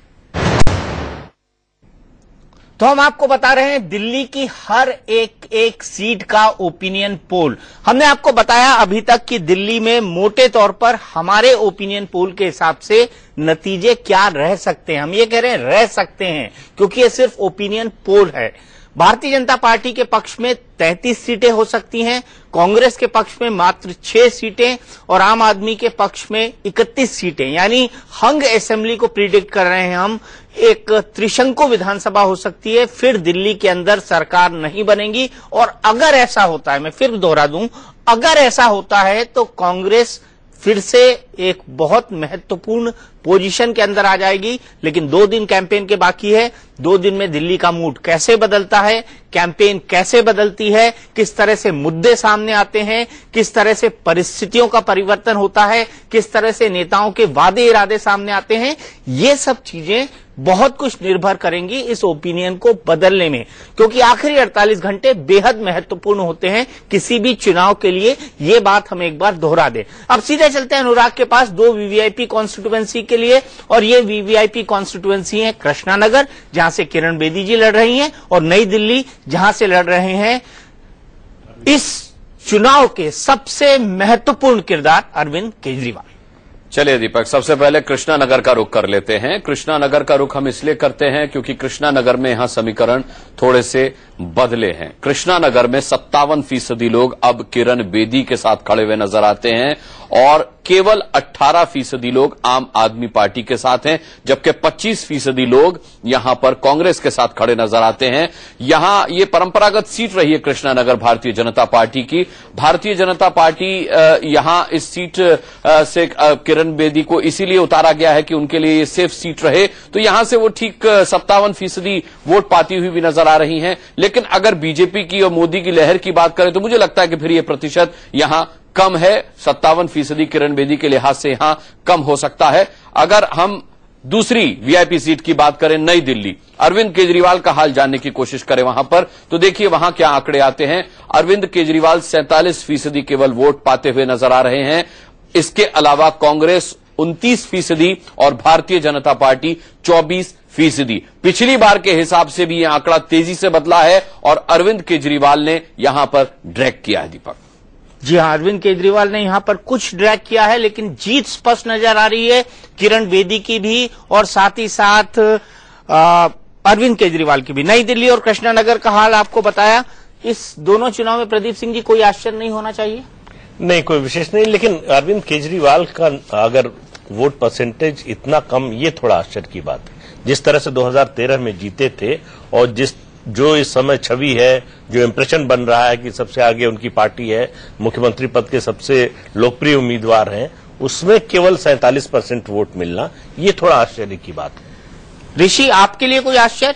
तो हम आपको बता रहे हैं दिल्ली की हर एक सीट का ओपिनियन पोल। हमने आपको बताया अभी तक कि दिल्ली में मोटे तौर पर हमारे ओपिनियन पोल के हिसाब से नतीजे क्या रह सकते हैं। हम ये कह रहे हैं रह सकते हैं, क्योंकि ये सिर्फ ओपिनियन पोल है। भारतीय जनता पार्टी के पक्ष में 33 सीटें हो सकती हैं, कांग्रेस के पक्ष में मात्र 6 सीटें और आम आदमी के पक्ष में 31 सीटें, यानी हंग असेंबली को प्रिडिक्ट कर रहे हैं हम। एक त्रिशंकु विधानसभा हो सकती है, फिर दिल्ली के अंदर सरकार नहीं बनेगी। और अगर ऐसा होता है, मैं फिर दोहरा दूं, अगर ऐसा होता है तो कांग्रेस फिर से एक बहुत महत्वपूर्ण पोजीशन के अंदर आ जाएगी। लेकिन 2 दिन कैंपेन के बाकी है। 2 दिन में दिल्ली का मूड कैसे बदलता है, कैंपेन कैसे बदलती है, किस तरह से मुद्दे सामने आते हैं, किस तरह से परिस्थितियों का परिवर्तन होता है, किस तरह से नेताओं के वादे इरादे सामने आते हैं, ये सब चीजें बहुत कुछ निर्भर करेंगी इस ओपिनियन को बदलने में, क्योंकि आखिरी 48 घंटे बेहद महत्वपूर्ण होते हैं किसी भी चुनाव के लिए। ये बात हम एक बार दोहरा दें। अब सीधे चलते हैं अनुराग के पास 2 वीवीआईपी कॉन्स्टिट्यूएंसी के लिए, और ये वीवीआईपी कॉन्स्टिट्यूएंसी है कृष्णानगर, जहां से किरण बेदी जी लड़ रही हैं, और नई दिल्ली, जहां से लड़ रहे हैं इस चुनाव के सबसे महत्वपूर्ण किरदार अरविंद केजरीवाल। चलिए दीपक, सबसे पहले कृष्णानगर का रुख कर लेते हैं। कृष्णानगर का रुख हम इसलिए करते हैं क्योंकि कृष्णानगर में यहां समीकरण थोड़े से बदले हैं। कृष्णानगर में 57% लोग अब किरण बेदी के साथ खड़े हुए नजर आते हैं और केवल 18% लोग आम आदमी पार्टी के साथ हैं, जबकि 25% लोग यहां पर कांग्रेस के साथ खड़े नजर आते हैं। यहां ये परंपरागत सीट रही है कृष्णानगर भारतीय जनता पार्टी की। भारतीय जनता पार्टी यहां इस सीट से किरण बेदी को इसीलिए उतारा गया है कि उनके लिए ये सेफ सीट रहे, तो यहां से वो ठीक 57% वोट पाती हुई भी नजर आ रही हैं। लेकिन अगर बीजेपी की और मोदी की लहर की बात करें तो मुझे लगता है कि फिर ये प्रतिशत यहां कम है। 57% किरण बेदी के लिहाज से यहां कम हो सकता है। अगर हम दूसरी वीआईपी सीट की बात करें, नई दिल्ली, अरविंद केजरीवाल का हाल जानने की कोशिश करें वहां पर, तो देखिए वहां क्या आंकड़े आते हैं। अरविंद केजरीवाल 47% केवल वोट पाते हुए नजर आ रहे हैं। इसके अलावा कांग्रेस 29% और भारतीय जनता पार्टी 24%। पिछली बार के हिसाब से भी यह आंकड़ा तेजी से बदला है और अरविंद केजरीवाल ने यहां पर ड्रैग किया है। दीपक जी हां, अरविंद केजरीवाल ने यहां पर कुछ ड्रैग किया है, लेकिन जीत स्पष्ट नजर आ रही है किरण बेदी की भी और साथ ही साथ अरविंद केजरीवाल की भी। नई दिल्ली और कृष्णानगर का हाल आपको बताया। इस दोनों चुनाव में प्रदीप सिंह जी कोई आश्चर्य नहीं होना चाहिए? नहीं, कोई विशेष नहीं, लेकिन अरविंद केजरीवाल का अगर वोट परसेंटेज इतना कम, ये थोड़ा आश्चर्य की बात है। जिस तरह से 2013 में जीते थे और जो इस समय छवि है, जो इंप्रेशन बन रहा है कि सबसे आगे उनकी पार्टी है, मुख्यमंत्री पद के सबसे लोकप्रिय उम्मीदवार हैं, उसमें केवल 47% वोट मिलना, ये थोड़ा आश्चर्य की बात है। ऋषि, आपके लिए कोई आश्चर्य?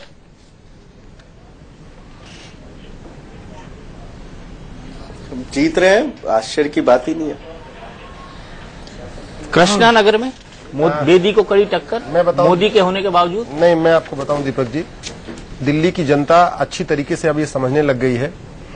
जीत रहे हैं, आश्चर्य की बात ही नहीं है। कृष्णानगर में बेदी को कड़ी टक्कर, मैं बताऊं, मोदी के होने के बावजूद। नहीं, मैं आपको बताऊं दीपक जी, दिल्ली की जनता अच्छी तरीके से अब ये समझने लग गई है।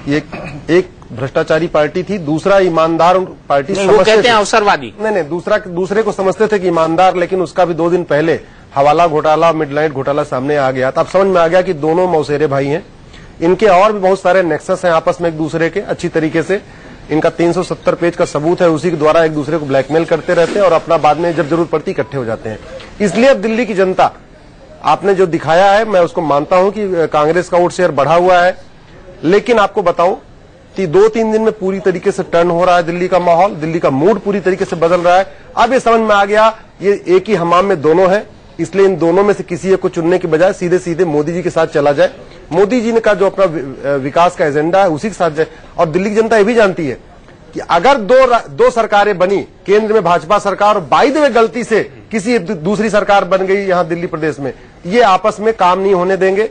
ये एक भ्रष्टाचारी पार्टी थी, दूसरा ईमानदार पार्टी। वो कहते हैं अवसरवादी। नहीं, दूसरे को समझते थे कि ईमानदार, लेकिन उसका भी 2 दिन पहले हवाला घोटाला, मिडनाइट घोटाला सामने आ गया। तब समझ में आ गया कि दोनों मौसेरे भाई हैं। इनके और भी बहुत सारे नेक्सस हैं आपस में एक दूसरे के, अच्छी तरीके से। इनका 370 पेज का सबूत है, उसी के द्वारा एक दूसरे को ब्लैकमेल करते रहते हैं और अपना बाद में जब जरूरत पड़ती इकट्ठे हो जाते हैं। इसलिए अब दिल्ली की जनता आपने जो दिखाया है मैं उसको मानता हूं कि कांग्रेस का वोट शेयर बढ़ा हुआ है, लेकिन आपको बताऊं कि 2-3 दिन में पूरी तरीके से टर्न हो रहा है दिल्ली का माहौल, दिल्ली का मूड पूरी तरीके से बदल रहा है। अब ये समझ में आ गया ये एक ही हमाम में दोनों है, इसलिए इन दोनों में से किसी एक को चुनने के बजाय सीधे सीधे मोदी जी के साथ चला जाए। मोदी जी ने का जो अपना विकास का एजेंडा है उसी के साथ जाए। और दिल्ली की जनता ये भी जानती है कि अगर दो सरकारें बनी, केंद्र में भाजपा सरकार और बाई द वे गलती से किसी दूसरी सरकार बन गई यहां दिल्ली प्रदेश में, ये आपस में काम नहीं होने देंगे।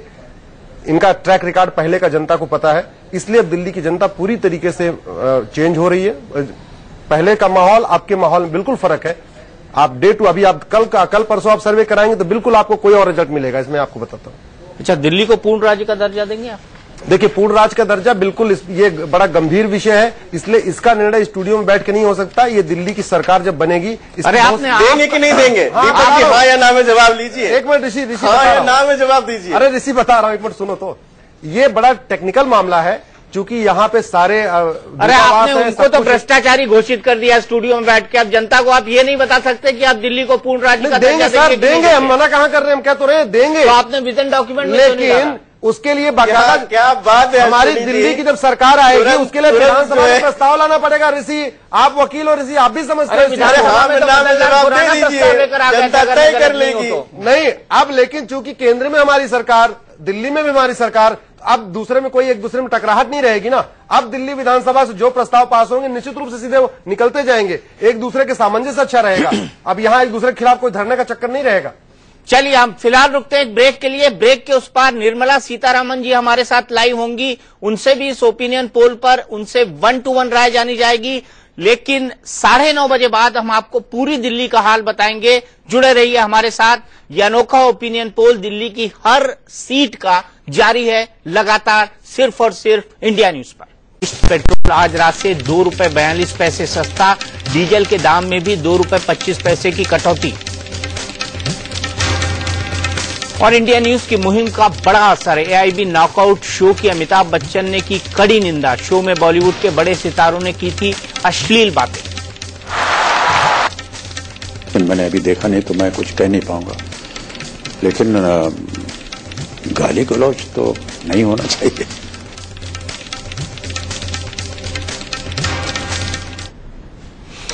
इनका ट्रैक रिकॉर्ड पहले का जनता को पता है, इसलिए अब दिल्ली की जनता पूरी तरीके से चेंज हो रही है। पहले का माहौल अब के माहौल में बिल्कुल फर्क है। आप डे टू अभी आप कल परसों आप सर्वे कराएंगे तो बिल्कुल आपको कोई और रिजल्ट मिलेगा, इसमें आपको बताता हूं। अच्छा, दिल्ली को पूर्ण राज्य का दर्जा देंगे आप? देखिए, पूर्ण राज्य का दर्जा बिल्कुल ये बड़ा गंभीर विषय है, इसलिए इसका निर्णय स्टूडियो में बैठ के नहीं हो सकता। ये दिल्ली की सरकार जब बनेगी, अरे आपने देंगे कि नहीं देंगे? हाँ या ना में जवाब लीजिए। एक मिनट ऋषि हाँ या ना में जवाब दीजिए। अरे ऋषि बता रहा हूं, एक मिनट सुनो तो। ये बड़ा टेक्निकल मामला है, चूंकि यहाँ पे सारे अरे आपने उनको तो भ्रष्टाचारी घोषित कर दिया स्टूडियो में बैठ के। अब जनता को आप ये नहीं बता सकते कि आप दिल्ली को पूर्ण राज्य का देंगे? सर देंगे, हम मना कहाँ कर रहे हैं, हम क्या तो रहे देंगे। तो आपने विजन डॉक्यूमेंट में लेकिन उसके लिए बाकायदा क्या बात है, हमारी दिल्ली की जब सरकार आएगी उसके लिए विधानसभा में प्रस्ताव लाना पड़ेगा। ऋषि आप वकील हो, ऋषि आप भी समझते हैं। जनता तय कर लेगी। नहीं अब, लेकिन चूंकि केंद्र में हमारी सरकार, दिल्ली में भी हमारी सरकार, अब दूसरे में कोई एक दूसरे में टकराहट नहीं रहेगी ना। अब दिल्ली विधानसभा से जो प्रस्ताव पास होंगे निश्चित रूप से सीधे वो निकलते जाएंगे, एक दूसरे के सामंजस्य अच्छा रहेगा। अब यहाँ एक दूसरे के खिलाफ कोई धरने का चक्कर नहीं रहेगा। चलिए हम फिलहाल रुकते हैं एक ब्रेक के लिए। ब्रेक के उस पार निर्मला सीतारामन जी हमारे साथ लाइव होंगी, उनसे भी इस ओपिनियन पोल पर उनसे 1-to-1 राय जानी जाएगी। लेकिन 9:30 बजे बाद हम आपको पूरी दिल्ली का हाल बताएंगे। जुड़े रहिए हमारे साथ। यह अनोखा ओपिनियन पोल दिल्ली की हर सीट का जारी है लगातार, सिर्फ और सिर्फ इंडिया न्यूज पर। पेट्रोल आज रात से ₹2.42 सस्ता, डीजल के दाम में भी ₹2.25 की कटौती। और इंडिया न्यूज की मुहिम का बड़ा असर है। एआईबी नॉकआउट शो की अमिताभ बच्चन ने की कड़ी निंदा। शो में बॉलीवुड के बड़े सितारों ने की थी अश्लील बातें। मैंने अभी देखा नहीं तो मैं कुछ कह नहीं पाऊंगा, लेकिन गाली गलौज तो नहीं होना चाहिए।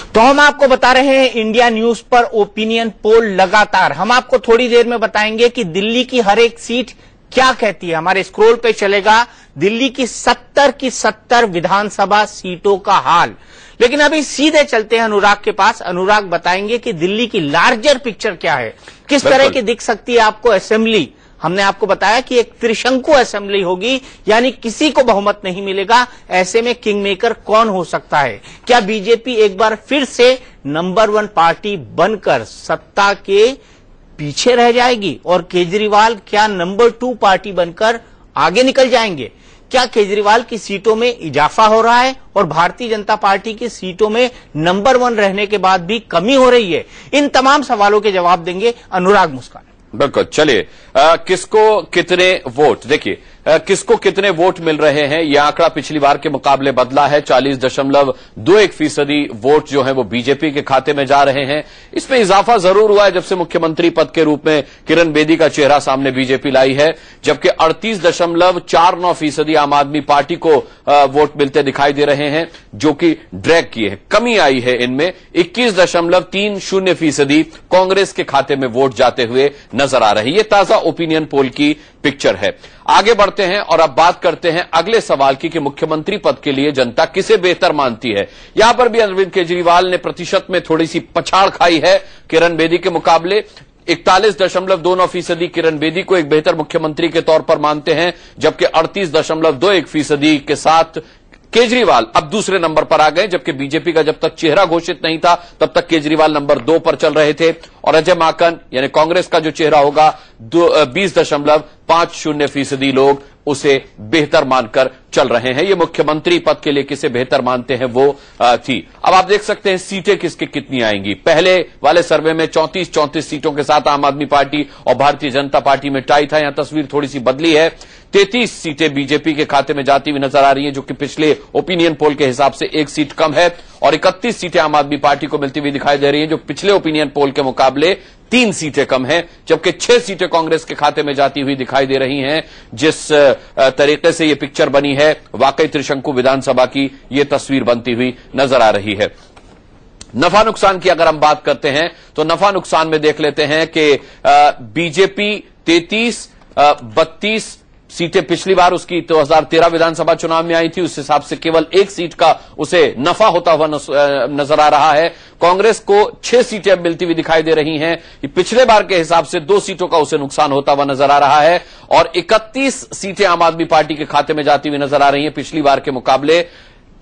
तो हम आपको बता रहे हैं इंडिया न्यूज पर ओपिनियन पोल लगातार। हम आपको थोड़ी देर में बताएंगे कि दिल्ली की हर एक सीट क्या कहती है। हमारे स्क्रोल पे चलेगा दिल्ली की 70 की 70 विधानसभा सीटों का हाल। लेकिन अभी सीधे चलते हैं अनुराग के पास। अनुराग बताएंगे कि दिल्ली की लार्जर पिक्चर क्या है, किस तरह की दिख सकती है आपको असेंबली। हमने आपको बताया कि एक त्रिशंकु असेंबली होगी, यानी किसी को बहुमत नहीं मिलेगा। ऐसे में किंग मेकर कौन हो सकता है? क्या बीजेपी एक बार फिर से नंबर 1 पार्टी बनकर सत्ता के पीछे रह जाएगी और केजरीवाल क्या नंबर 2 पार्टी बनकर आगे निकल जाएंगे? क्या केजरीवाल की सीटों में इजाफा हो रहा है और भारतीय जनता पार्टी की सीटों में नंबर 1 रहने के बाद भी कमी हो रही है? इन तमाम सवालों के जवाब देंगे अनुराग मुस्कान। बिल्कुल, चलिए किसको कितने वोट, देखिए किसको कितने वोट मिल रहे हैं। यह आंकड़ा पिछली बार के मुकाबले बदला है। 40.21% वोट जो है वो बीजेपी के खाते में जा रहे हैं। इसमें इजाफा जरूर हुआ है जब से मुख्यमंत्री पद के रूप में किरण बेदी का चेहरा सामने बीजेपी लाई है, जबकि 38.49% आम आदमी पार्टी को वोट मिलते दिखाई दे रहे हैं, जो कि ड्रैग किए हैं। कमी आई है इनमें 21.30% कांग्रेस के खाते में वोट जाते हुए नजर आ रही है। ताजा ओपिनियन पोल की पिक्चर है। आगे बढ़ते हैं और अब बात करते हैं अगले सवाल की कि मुख्यमंत्री पद के लिए जनता किसे बेहतर मानती है। यहां पर भी अरविंद केजरीवाल ने प्रतिशत में थोड़ी सी पछाड़ खाई है किरण बेदी के मुकाबले। 41.29% किरण बेदी को एक बेहतर मुख्यमंत्री के तौर पर मानते हैं, जबकि 38.21% के साथ केजरीवाल अब दूसरे नंबर पर आ गए। जबकि बीजेपी का जब तक चेहरा घोषित नहीं था तब तक केजरीवाल नंबर 2 पर चल रहे थे और अजय माकन यानी कांग्रेस का जो चेहरा होगा 20.50% लोग उसे बेहतर मानकर चल रहे हैं। ये मुख्यमंत्री पद के लिए किसे बेहतर मानते हैं वो थी। अब आप देख सकते हैं सीटें किसकी कितनी आएंगी। पहले वाले सर्वे में 34 सीटों के साथ आम आदमी पार्टी और भारतीय जनता पार्टी में टाई था। यहां तस्वीर थोड़ी सी बदली है। 33 सीटें बीजेपी के खाते में जाती हुई नजर आ रही हैं, जो कि पिछले ओपिनियन पोल के हिसाब से 1 सीट कम है, और 31 सीटें आम आदमी पार्टी को मिलती हुई दिखाई दे रही हैं, जो पिछले ओपिनियन पोल के मुकाबले 3 सीटें कम हैं, जबकि 6 सीटें कांग्रेस के खाते में जाती हुई दिखाई दे रही हैं। जिस तरीके से यह पिक्चर बनी है, वाकई त्रिशंकु विधानसभा की यह तस्वीर बनती हुई नजर आ रही है। नफा नुकसान की अगर हम बात करते हैं तो नफा नुकसान में देख लेते हैं कि बीजेपी 32 सीटें पिछली बार उसकी 2013 विधानसभा चुनाव में आई थी, उस हिसाब से केवल 1 सीट का उसे नफा होता हुआ नजर आ रहा है। कांग्रेस को 6 सीटें अब मिलती हुई दिखाई दे रही हैं। पिछले बार के हिसाब से 2 सीटों का उसे नुकसान होता हुआ नजर आ रहा है, और 31 सीटें आम आदमी पार्टी के खाते में जाती हुई नजर आ रही हैं। पिछली बार के मुकाबले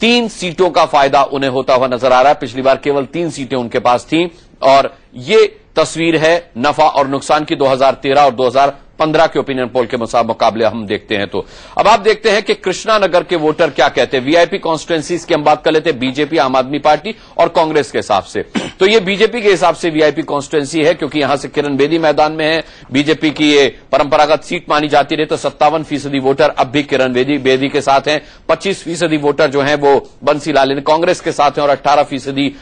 3 सीटों का फायदा उन्हें होता हुआ नजर आ रहा है। पिछली बार केवल 3 सीटें उनके पास थीं, और ये तस्वीर है नफा और नुकसान की 2013 और 2015 के ओपिनियन पोल के मुकाबले हम देखते हैं। तो अब आप देखते हैं कि कृष्णानगर के वोटर क्या कहते हैं। वीआईपी कॉन्स्टिट्यूएंसीज की हम बात कर लेते हैं, बीजेपी, आम आदमी पार्टी और कांग्रेस के हिसाब से। तो ये बीजेपी के हिसाब से वीआईपी कॉन्स्टिट्यूएंसी है, क्योंकि यहां से किरण बेदी मैदान में है। बीजेपी की ये परंपरागत सीट मानी जाती रही, तो 57% वोटर अब भी किरण बेदी के साथ हैं। 25% वोटर जो हैं वो बंसीलाल कांग्रेस के साथ हैं, और 18%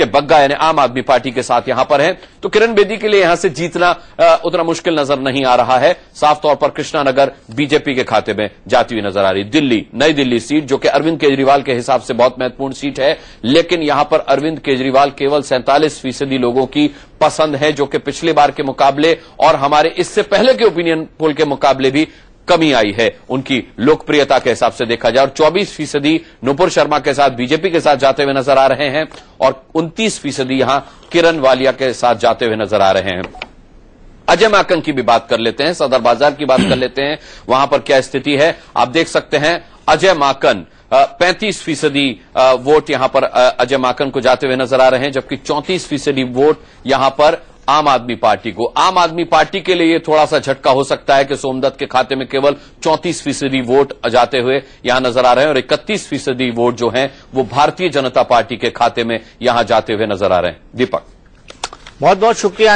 बग्गा यानी आम आदमी पार्टी के साथ यहां पर है। तो किरण बेदी के लिए यहां से जीतना उतना मुश्किल नजर नहीं आ रहा है। साफ तौर पर कृष्णानगर बीजेपी के खाते में जाती हुई नजर आ रही। दिल्ली, नई दिल्ली सीट, जो कि अरविंद केजरीवाल के हिसाब से बहुत महत्वपूर्ण सीट है, लेकिन यहां पर अरविंद केजरीवाल केवल 47% लोगों की पसंद है, जो कि पिछले बार के मुकाबले और हमारे इससे पहले के ओपिनियन पोल के मुकाबले भी कमी आई है उनकी लोकप्रियता के हिसाब से देखा जाए। और 24% नुपुर शर्मा के साथ बीजेपी के साथ जाते हुए नजर आ रहे हैं, और 29% यहां किरण वालिया के साथ जाते हुए नजर आ रहे हैं। अजय माकन की भी बात कर लेते हैं, सदर बाजार की बात कर लेते हैं, वहां पर क्या स्थिति है आप देख सकते हैं। अजय माकन 35% वोट यहां पर अजय माकन को जाते हुए नजर आ रहे हैं, जबकि 34% वोट यहां पर आम आदमी पार्टी को। आम आदमी पार्टी के लिए थोड़ा सा झटका हो सकता है कि सोमदत्त के खाते में केवल 34% वोट जाते हुए यहां नजर आ रहे हैं, और 31% वोट जो हैं वो भारतीय जनता पार्टी के खाते में यहां जाते हुए नजर आ रहे हैं। दीपक, बहुत बहुत शुक्रिया।